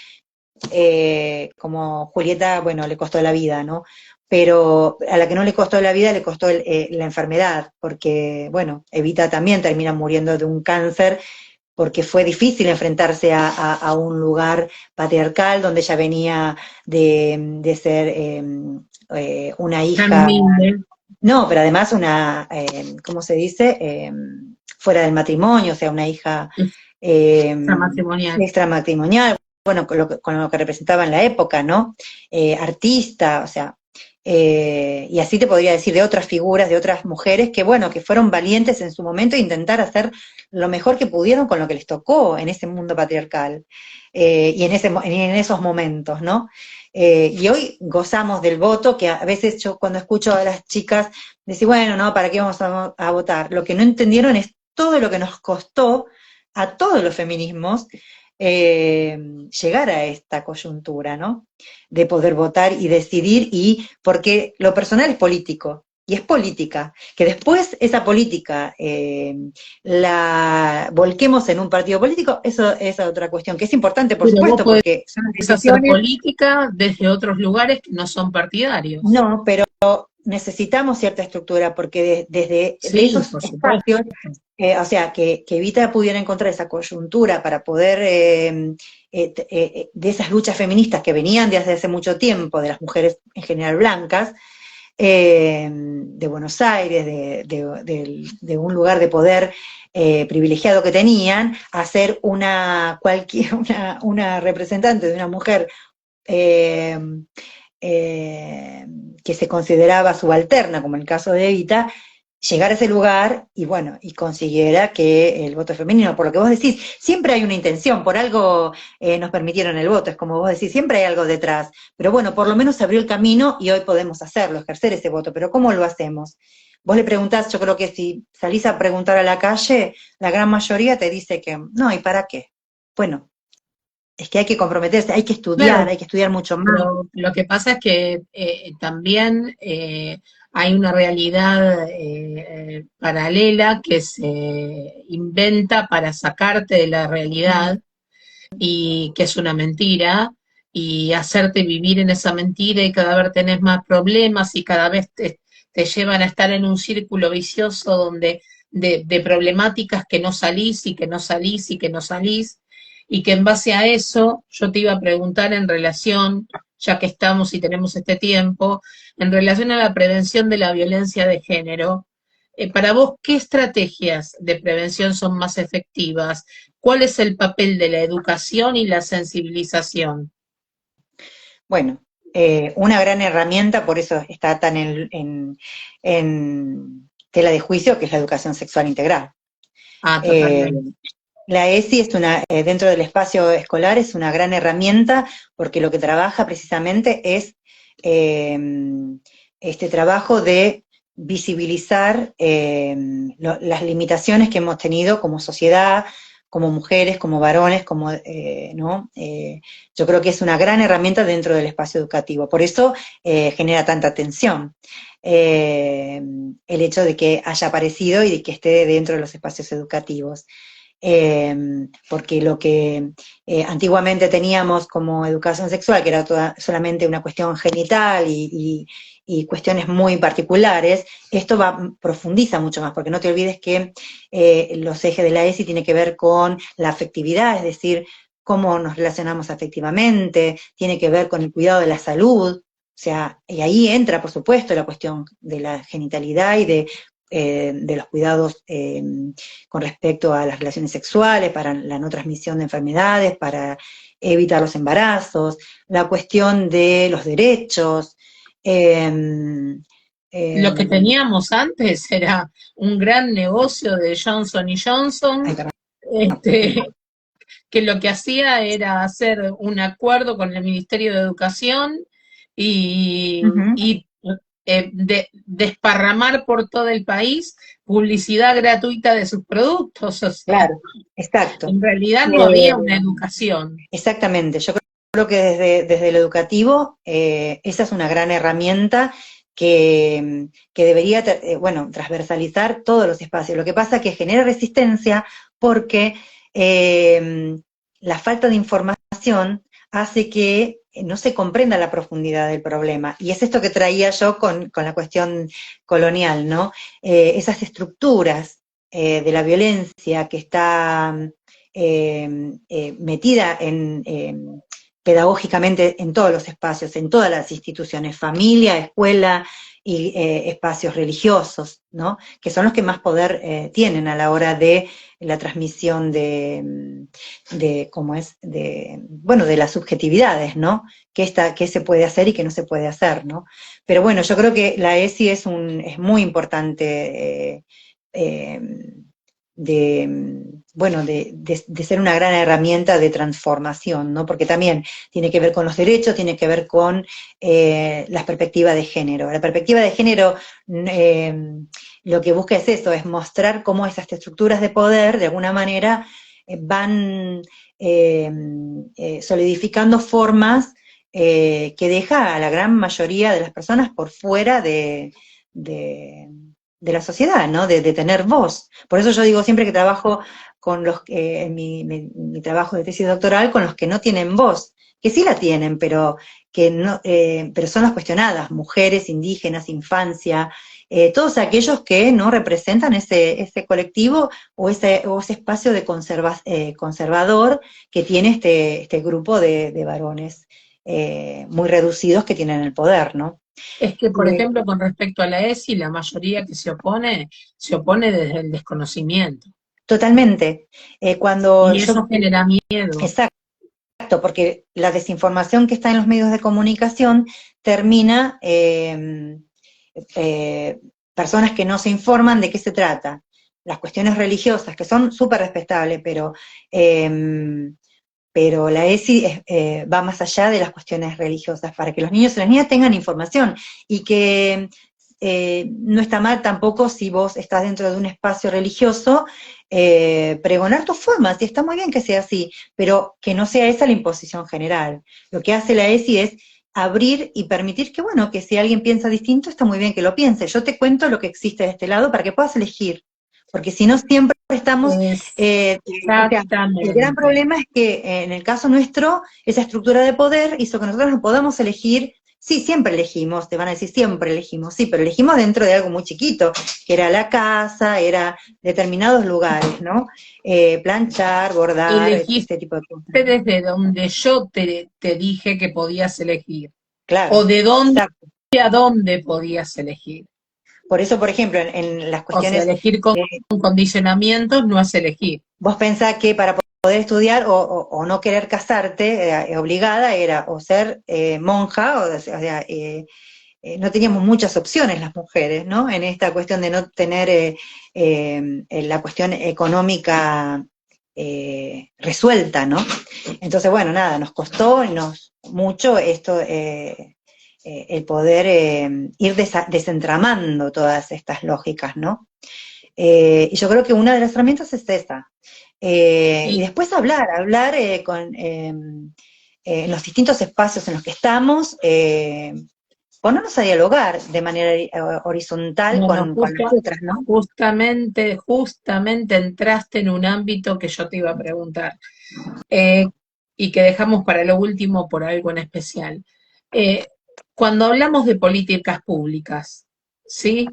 como Julieta, bueno, le costó la vida, ¿no? Pero a la que no le costó la vida le costó la enfermedad, porque, bueno, Evita también termina muriendo de un cáncer porque fue difícil enfrentarse a un lugar patriarcal donde ella venía de ser una tan hija, humilde, no, pero además una, ¿cómo se dice? Fuera del matrimonio, o sea, una hija eh, extramatrimonial. extramatrimonial, bueno, con lo que representaba en la época, ¿no? Artista, o sea, Y así te podría decir de otras figuras, de otras mujeres que, bueno, que fueron valientes en su momento e intentar hacer lo mejor que pudieron con lo que les tocó en ese mundo patriarcal y en esos momentos, ¿no? Y hoy gozamos del voto, que a veces yo cuando escucho a las chicas decir, bueno, no, ¿para qué vamos a votar? Lo que no entendieron es todo lo que nos costó a todos los feminismos eh, llegar a esta coyuntura, ¿no? De poder votar y decidir, y porque lo personal es político, y es política, que después esa política la volquemos en un partido político, eso es otra cuestión, que es importante, por Pero vos supuesto, podés porque son hacer decisiones, política desde otros lugares que no son partidarios. no, pero necesitamos cierta estructura, porque de Sí, esos por supuesto. espacios, o sea, que Evita pudiera encontrar esa coyuntura para poder, de esas luchas feministas que venían desde hace mucho tiempo, de las mujeres en general blancas, de Buenos Aires, de un lugar de poder privilegiado que tenían, a ser una representante de una mujer eh, que se consideraba subalterna, como en el caso de Evita, llegar a ese lugar y bueno, y consiguiera que el voto femenino, por lo que vos decís, siempre hay una intención, por algo nos permitieron el voto, es como vos decís, siempre hay algo detrás, pero bueno, por lo menos se abrió el camino y hoy podemos hacerlo, ejercer ese voto, pero ¿cómo lo hacemos? Vos le preguntás, yo creo que si salís a preguntar a la calle, la gran mayoría te dice que no, ¿y para qué? Bueno, es que hay que comprometerse, Claro, hay que estudiar mucho más. pero lo que pasa es que también hay una realidad paralela que se inventa para sacarte de la realidad y que es una mentira y hacerte vivir en esa mentira y cada vez tenés más problemas y cada vez te llevan a estar en un círculo vicioso donde de problemáticas que no salís y que no salís y que no salís y que en base a eso yo te iba a preguntar en relación, ya que estamos y tenemos este tiempo, en relación a la prevención de la violencia de género. Para vos, ¿qué estrategias de prevención son más efectivas? ¿Cuál es el papel de la educación y la sensibilización? Bueno, una gran herramienta, por eso está tan en tela de juicio, que es la educación sexual integral. Ah, Eh, totalmente. la ESI dentro del espacio escolar es una gran herramienta porque lo que trabaja precisamente es eh, este trabajo de visibilizar las limitaciones que hemos tenido como sociedad, como mujeres, como varones, ¿no? Yo creo que es una gran herramienta dentro del espacio educativo. Por eso genera tanta atención el hecho de que haya aparecido y de que esté dentro de los espacios educativos. Porque lo que antiguamente teníamos como educación sexual, que era solamente una cuestión genital y cuestiones muy particulares, esto profundiza mucho más, porque no te olvides que los ejes de la ESI tienen que ver con la afectividad, es decir, cómo nos relacionamos afectivamente, tiene que ver con el cuidado de la salud, o sea, y ahí entra, por supuesto, la cuestión de la genitalidad y de los cuidados con respecto a las relaciones sexuales, para la no transmisión de enfermedades, para evitar los embarazos, la cuestión de los derechos. Eh, Lo que eh, teníamos antes era un gran negocio de Johnson y ay, Johnson, perdón. este, que lo que hacía era hacer un acuerdo con el Ministerio de Educación Ujú, y desparramar por todo el país publicidad gratuita de sus productos. O sea, claro, exacto. en realidad no Eh, había una educación. Exactamente, yo creo que desde lo educativo esa es una gran herramienta que debería, bueno, transversalizar todos los espacios. Lo que pasa es que genera resistencia porque la falta de información hace que no se comprenda la profundidad del problema. Y es esto que traía yo con la cuestión colonial, ¿no? Esas estructuras de la violencia que está metida pedagógicamente en todos los espacios, en todas las instituciones, familia, escuela, espacios religiosos, ¿no? Que son los que más poder tienen a la hora de la transmisión ¿cómo es? Bueno, de las subjetividades, ¿no? Qué se puede hacer y qué no se puede hacer, ¿no? Pero bueno, yo creo que la ESI es muy importante eh, bueno, de ser una gran herramienta de transformación, ¿no? Porque también tiene que ver con los derechos, tiene que ver con las perspectivas de género. La perspectiva de género lo que busca es eso, es mostrar cómo esas estructuras de poder, de alguna manera, van solidificando formas que deja a la gran mayoría de las personas por fuera de la sociedad, ¿no? De tener voz. Por eso yo digo siempre que trabajo con los que, en mi trabajo de tesis doctoral, con los que no tienen voz, que sí la tienen, pero que no, pero son las cuestionadas, mujeres, indígenas, infancia, todos aquellos que no representan ese colectivo o ese espacio de conservador que tiene este grupo de varones muy reducidos que tienen el poder, ¿no? Es que, por ejemplo, con respecto a la ESI, la mayoría que se opone desde el desconocimiento. Totalmente. Cuando Y eso genera miedo. exacto, porque la desinformación que está en los medios de comunicación termina personas que no se informan de qué se trata. Las cuestiones religiosas, que son súper respetables, pero la ESI va más allá de las cuestiones religiosas, para que los niños y las niñas tengan información, y que no está mal tampoco si vos estás dentro de un espacio religioso, pregonar tus formas, y está muy bien que sea así, pero que no sea esa la imposición general. Lo que hace la ESI es abrir y permitir que, bueno, que si alguien piensa distinto, está muy bien que lo piense. Yo te cuento lo que existe de este lado para que puedas elegir, porque si no siempre estamos, o sea, el gran Exactamente. problema es que en el caso nuestro, esa estructura de poder hizo que nosotros no podamos elegir. Sí, siempre elegimos, te van a decir siempre elegimos, sí, pero elegimos dentro de algo muy chiquito, que era la casa, era determinados lugares, ¿no? Planchar, bordar, Elegiste este tipo de cosas. desde donde yo te dije que podías elegir. Claro, O de dónde exacto. a dónde podías elegir. Por eso, por ejemplo, en las O sea, cuestiones, elegir con eh, condicionamientos no es elegir. vos pensás que para poder estudiar o no querer casarte, obligada, era o ser monja, o sea, no teníamos muchas opciones las mujeres, ¿no? En esta cuestión de no tener la cuestión económica resuelta, ¿no? Entonces, bueno, nada, nos costó mucho esto, el poder ir desentramando todas estas lógicas, ¿no? Y yo creo que una de las herramientas es esa. Y Y después hablar en los distintos espacios en los que estamos, ponernos a dialogar de manera horizontal bueno, con las otras, ¿no? justamente entraste en un ámbito que yo te iba a preguntar, eh, y que dejamos para lo último por algo en especial. Eh, Cuando hablamos de políticas públicas, ¿sí?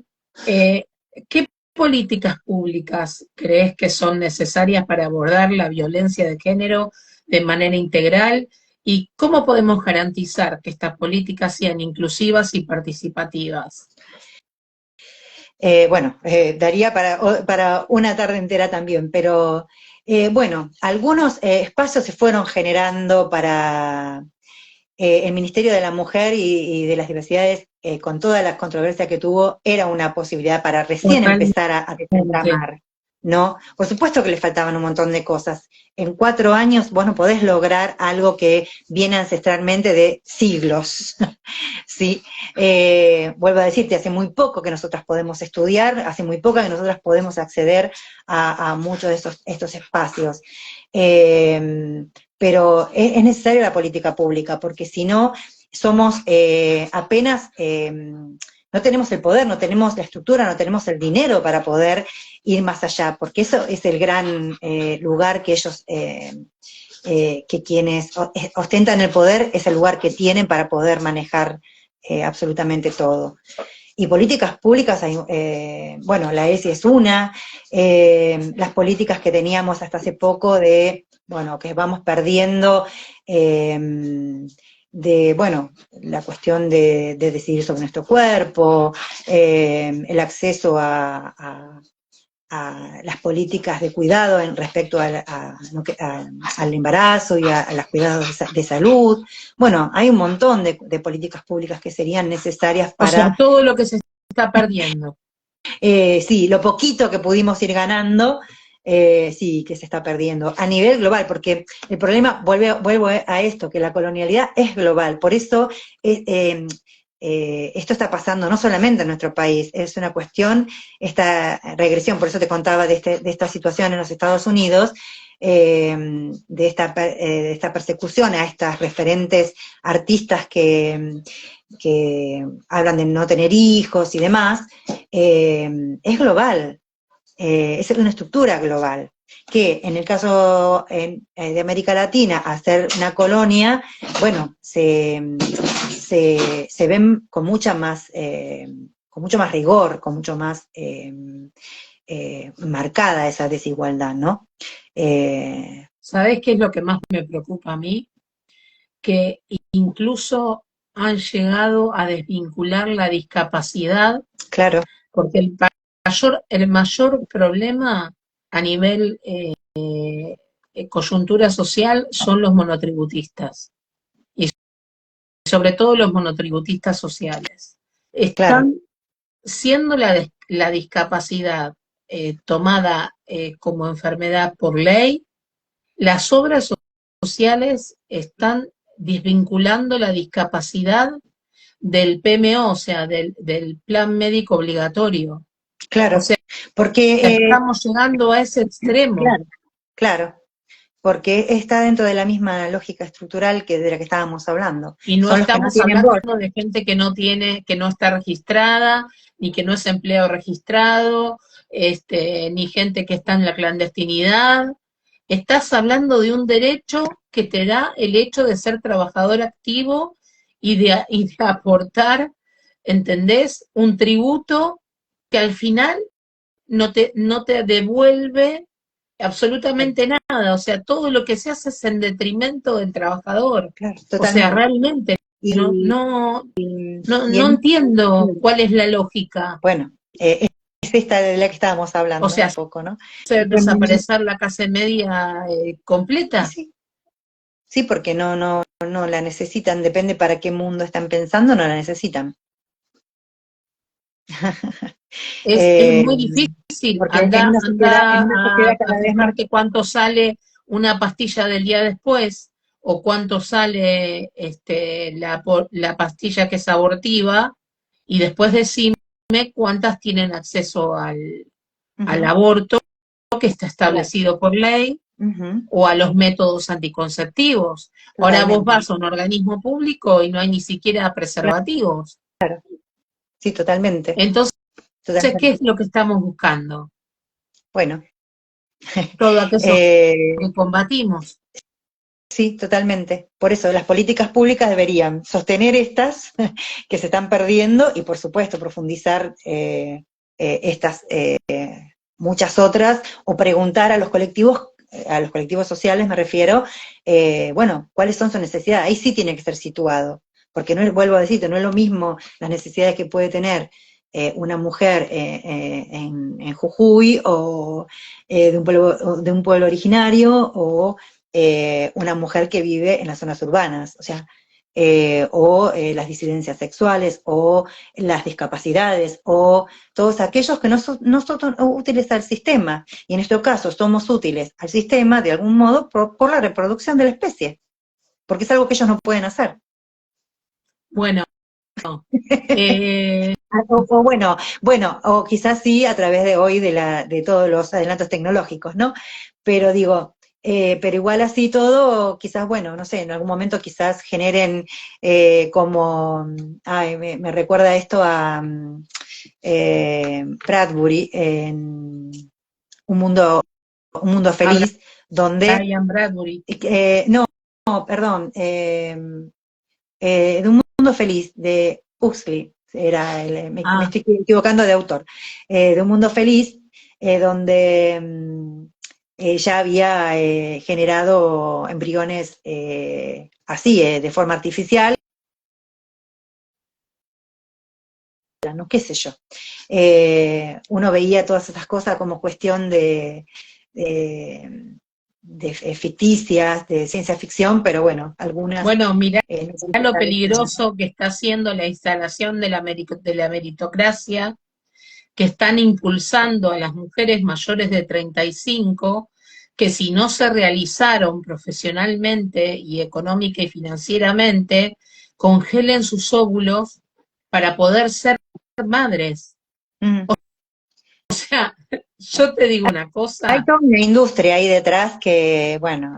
Eh, ¿Qué políticas públicas crees que son necesarias para abordar la violencia de género de manera integral? ¿Y cómo podemos garantizar que estas políticas sean inclusivas y participativas? Bueno, daría para una tarde entera también, pero bueno, algunos espacios se fueron generando para el Ministerio de la Mujer y de las Diversidades, con toda la controversia que tuvo, era una posibilidad para recién Totalmente. empezar a desentramar, ¿no? Por supuesto que le faltaban un montón de cosas. En 4 años vos no podés lograr algo que viene ancestralmente de siglos, ¿sí? Vuelvo a decirte, hace muy poco que nosotras podemos estudiar, hace muy poco que nosotras podemos acceder a muchos de estos espacios. Pero es necesaria la política pública, porque si no, somos apenas, no tenemos el poder, no tenemos la estructura, no tenemos el dinero para poder ir más allá, porque eso es el gran lugar que ellos, que quienes ostentan el poder, es el lugar que tienen para poder manejar absolutamente todo. Y políticas públicas, bueno, la ESI es una, las políticas que teníamos hasta hace poco de, bueno, que vamos perdiendo, bueno, la cuestión de decidir sobre nuestro cuerpo, el acceso a las políticas de cuidado en respecto al embarazo y a los cuidados de salud. Bueno, hay un montón de políticas públicas que serían necesarias O sea, para, todo lo que se está perdiendo. sí, lo poquito que pudimos ir ganando, sí, que se está perdiendo a nivel global, porque el problema, vuelvo a esto, que la colonialidad es global, por eso esto está pasando no solamente en nuestro país, es una cuestión, esta regresión, por eso te contaba de esta situación en los Estados Unidos, de esta persecución a estas referentes artistas que hablan de no tener hijos y demás, es global, es una estructura global, que en el caso de América Latina, hacer una colonia, bueno, se ven con mucho más rigor, con mucho más marcada esa desigualdad, ¿no? ¿Sabés qué es lo que más me preocupa a mí? Que incluso han llegado a desvincular la discapacidad, Claro, porque el mayor problema a nivel coyuntura social son los monotributistas, y sobre todo los monotributistas sociales. claro, Están siendo la discapacidad tomada como enfermedad por ley, las obras sociales están desvinculando la discapacidad del PMO, o sea, del plan médico obligatorio. O claro, sea, porque, estamos llegando a ese extremo. claro, claro, porque está dentro de la misma lógica estructural de la que estábamos hablando. Y no Son los que no estamos tienen hablando voz. de gente que no tiene, que no está registrada, ni que no es empleado registrado, ni gente que está en la clandestinidad. Estás hablando de un derecho que te da el hecho de ser trabajador activo y de aportar, ¿entendés? Un tributo que al final no te devuelve absolutamente nada. O sea, todo lo que se hace es en detrimento del trabajador. Claro, O sea, totalmente. realmente no, Y, no, y no entiendo cuál es la lógica. bueno, es esta de la que estábamos O hablando sea, un poco, ¿no? desaparecer la clase media Y completa. sí, sí, porque no la necesitan, depende para qué mundo están pensando, no la necesitan. Es Eh, muy difícil. porque en Anda una sociedad a cada vez más, fijarte cuánto sale una pastilla del día después o cuánto sale la pastilla que es abortiva y después decime cuántas tienen acceso al ujú, aborto que está claro, establecido por ley ujú, o a los métodos anticonceptivos. Ahora vos totalmente, vas a un organismo público y no hay ni siquiera preservativos. claro, sí, totalmente, Entonces, ¿qué totalmente. es lo que estamos buscando? Bueno, Todo aquello eh, que combatimos. sí, totalmente. Por eso las políticas públicas deberían sostener estas que se están perdiendo y, por supuesto, profundizar estas muchas otras o preguntar a los colectivos sociales me refiero, bueno, cuáles son sus necesidades. Ahí sí tiene que ser situado, porque no vuelvo a decirte, no es lo mismo las necesidades que puede tener una mujer en Jujuy o de un pueblo originario o una mujer que vive en las zonas urbanas, o sea, las disidencias sexuales, o las discapacidades, o todos aquellos que no son útiles al sistema. Y en este caso somos útiles al sistema de algún modo por la reproducción de la especie, porque es algo que ellos no pueden hacer. Bueno, eh, O quizás sí a través de hoy de todos los adelantos tecnológicos, ¿no? Pero digo, pero igual así todo, quizás, bueno, no sé, en algún momento quizás generen me recuerda esto a Bradbury en un mundo habla feliz, donde, Ian Bradbury. no, perdón, de un mundo feliz, de Huxley, me Ah, estoy equivocando de autor, de un mundo feliz, donde ya había generado embriones así, de forma artificial, ¿no? Qué sé yo. Uno veía todas esas cosas como cuestión de ficticias, de ciencia ficción, pero bueno, algunas Bueno, mirá lo necesitan. peligroso que está haciendo la instalación de de la meritocracia, que están impulsando a las mujeres mayores de 35, que si no se realizaron profesionalmente y económica y financieramente, congelen sus óvulos para poder ser madres. Mm. O sea, yo te digo una Hay cosa, toda una industria ahí detrás que, bueno,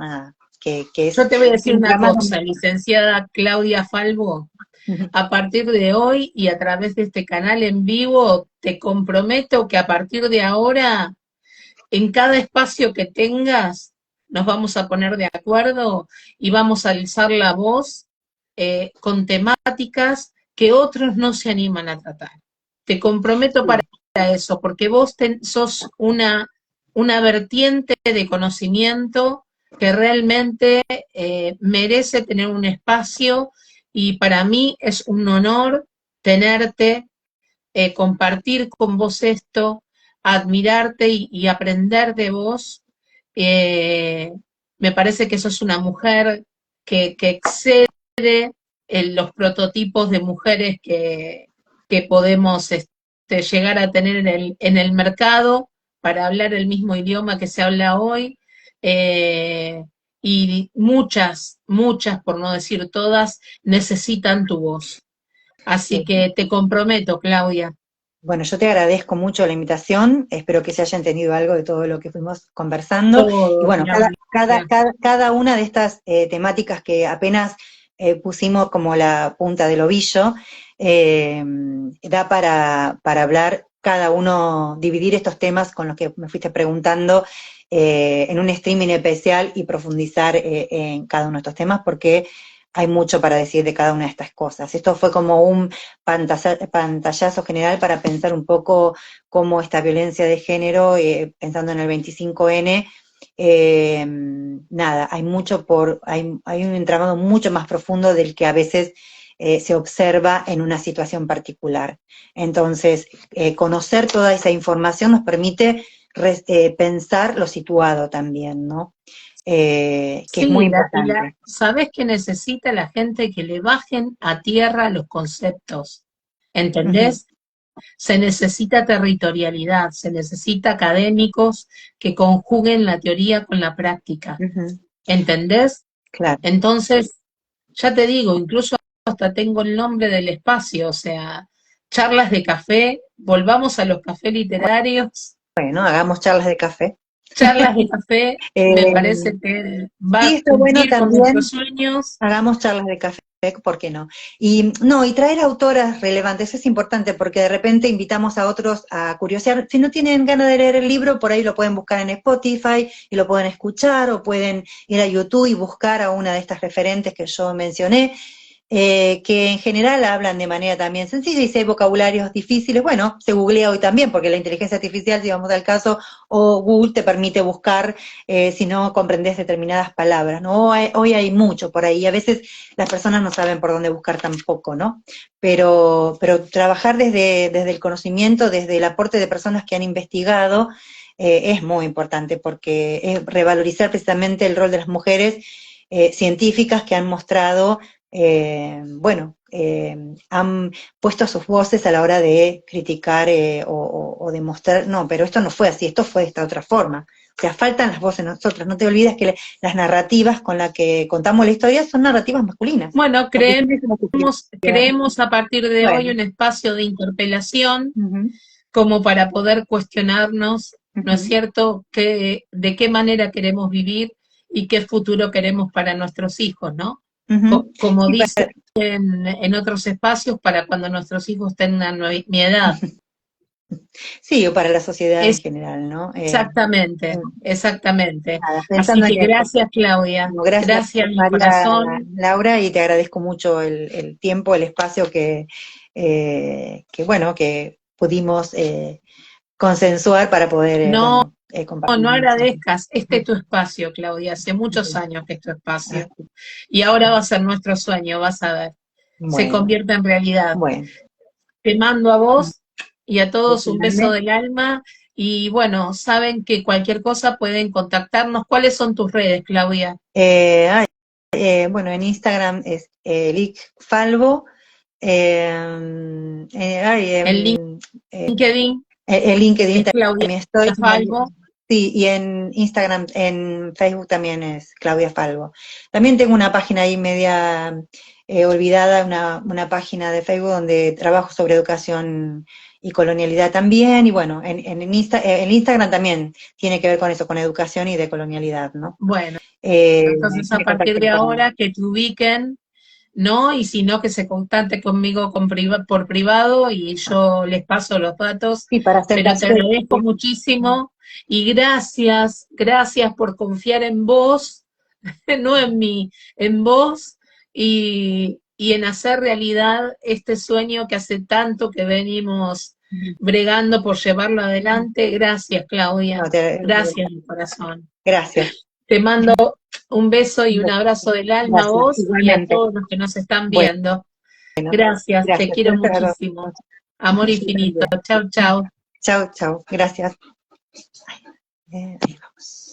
que es yo te voy a decir un una llamado. cosa, licenciada Claudia Falvo, a partir de hoy y a través de este canal en vivo, te comprometo que a partir de ahora, en cada espacio que tengas, nos vamos a poner de acuerdo y vamos a alzar la voz con temáticas que otros no se animan a tratar. Te comprometo para eso, porque vos sos una vertiente de conocimiento que realmente merece tener un espacio y para mí es un honor tenerte, compartir con vos esto, admirarte y aprender de vos. Eh, Me parece que sos una mujer que excede en los prototipos de mujeres que podemos llegar a tener en el mercado para hablar el mismo idioma que se habla hoy. Eh, y muchas, por no decir todas, necesitan tu voz. Así que te comprometo, Claudia. Bueno, yo te agradezco mucho la invitación, espero que se haya entendido algo de todo lo que fuimos conversando. Y Todo, bueno, ni hablar. cada una de estas temáticas que apenas pusimos como la punta del ovillo, da para hablar cada uno, dividir estos temas con los que me fuiste preguntando en un streaming especial y profundizar en cada uno de estos temas, porque hay mucho para decir de cada una de estas cosas. Esto fue como un pantallazo general para pensar un poco cómo esta violencia de género, pensando en el 25N, nada, hay un entramado mucho más profundo del que a veces se observa en una situación particular. Entonces, conocer toda esa información nos permite pensar lo situado también, ¿no? Que es muy Sí, importante. ¿sabés qué necesita la gente? Que le bajen a tierra los conceptos. Ujú, ¿Entendés? Se necesita territorialidad, se necesita académicos que conjuguen la teoría con la práctica. ujú, ¿Entendés? claro. Entonces, ya te digo, incluso hasta tengo el nombre del espacio, o sea, charlas de café, volvamos a los cafés literarios. Bueno, hagamos charlas de café. Charlas de café, me Eh, parece que va sí, a está bueno cumplir con nuestros también, sueños. hagamos charlas de café, ¿por qué no? Y no, y traer autoras relevantes es importante porque de repente invitamos a otros a curiosear. Si no tienen ganas de leer el libro, por ahí lo pueden buscar en Spotify y lo pueden escuchar, o pueden ir a YouTube y buscar a una de estas referentes que yo mencioné, que en general hablan de manera también sencilla, y si hay vocabularios difíciles, bueno, se googlea hoy también, porque la inteligencia artificial, si vamos al caso, o Google te permite buscar si no comprendes determinadas palabras, ¿no? Hoy hay mucho por ahí, a veces las personas no saben por dónde buscar tampoco, ¿no? Pero trabajar desde el conocimiento, desde el aporte de personas que han investigado, es muy importante, porque es revalorizar precisamente el rol de las mujeres científicas que han mostrado, bueno, han puesto sus voces a la hora de criticar o demostrar, no, pero esto no fue así, esto fue de esta otra forma. O sea, faltan las voces de nosotros. No te olvides que las narrativas con las que contamos la historia son narrativas masculinas. Bueno, Las mujeres somos sutilizas. creemos a partir de hoy Bueno, un espacio de interpelación uh-huh, como para poder cuestionarnos, ¿no es uh-huh, cierto?, de qué manera queremos vivir y qué futuro queremos para nuestros hijos, ¿no? uh-huh. Como Sí, dicen en otros espacios, para cuando nuestros hijos tengan mi edad. sí, o para la sociedad en Es general, ¿no? exactamente, exactamente. Nada, Así pensando en que eso. gracias, Claudia. Bueno, gracias, Gracias, mi María corazón. Laura, y te agradezco mucho el tiempo, el espacio que bueno, que pudimos consensuar para poder, No, bueno, compartir. no agradezcas, este es tu espacio, Claudia, hace muchos años que es tu espacio. Y ahora va a ser nuestro sueño, vas a ver. Se Bueno, convierte en realidad. bueno. Te mando a vos y a todos un beso Grande. del alma. Y bueno, saben que cualquier cosa pueden contactarnos. ¿Cuáles son tus redes, Claudia? Ay, bueno, en Instagram es Lic Falvo. En LinkedIn En LinkedIn es Claudia también estoy. Falvo. Sí, y en Instagram, en Facebook también es Claudia Falvo. También tengo una página ahí media olvidada, una página de Facebook donde trabajo sobre educación y colonialidad también. Y bueno, en Instagram también tiene que ver con eso, con educación y de colonialidad, ¿no? Bueno, Eh, entonces a me partir contactan de por ahí. ahora que te ubiquen, ¿no? Y si no, que se contacte conmigo por privado y yo les paso los datos, Sí, para hacer pero te caso de... agradezco muchísimo y gracias por confiar en vos, no en mí, en vos y en hacer realidad este sueño que hace tanto que venimos bregando por llevarlo adelante. Gracias, Claudia. No, Gracias, mi corazón. gracias. Te mando un beso y un abrazo del alma a Gracias, vos y a igualmente. todos los que nos están Bueno, viendo. Gracias, te gracias. quiero muchísimo. Amor infinito. Chau, chau. Chau, chau. Gracias. Ahí vamos.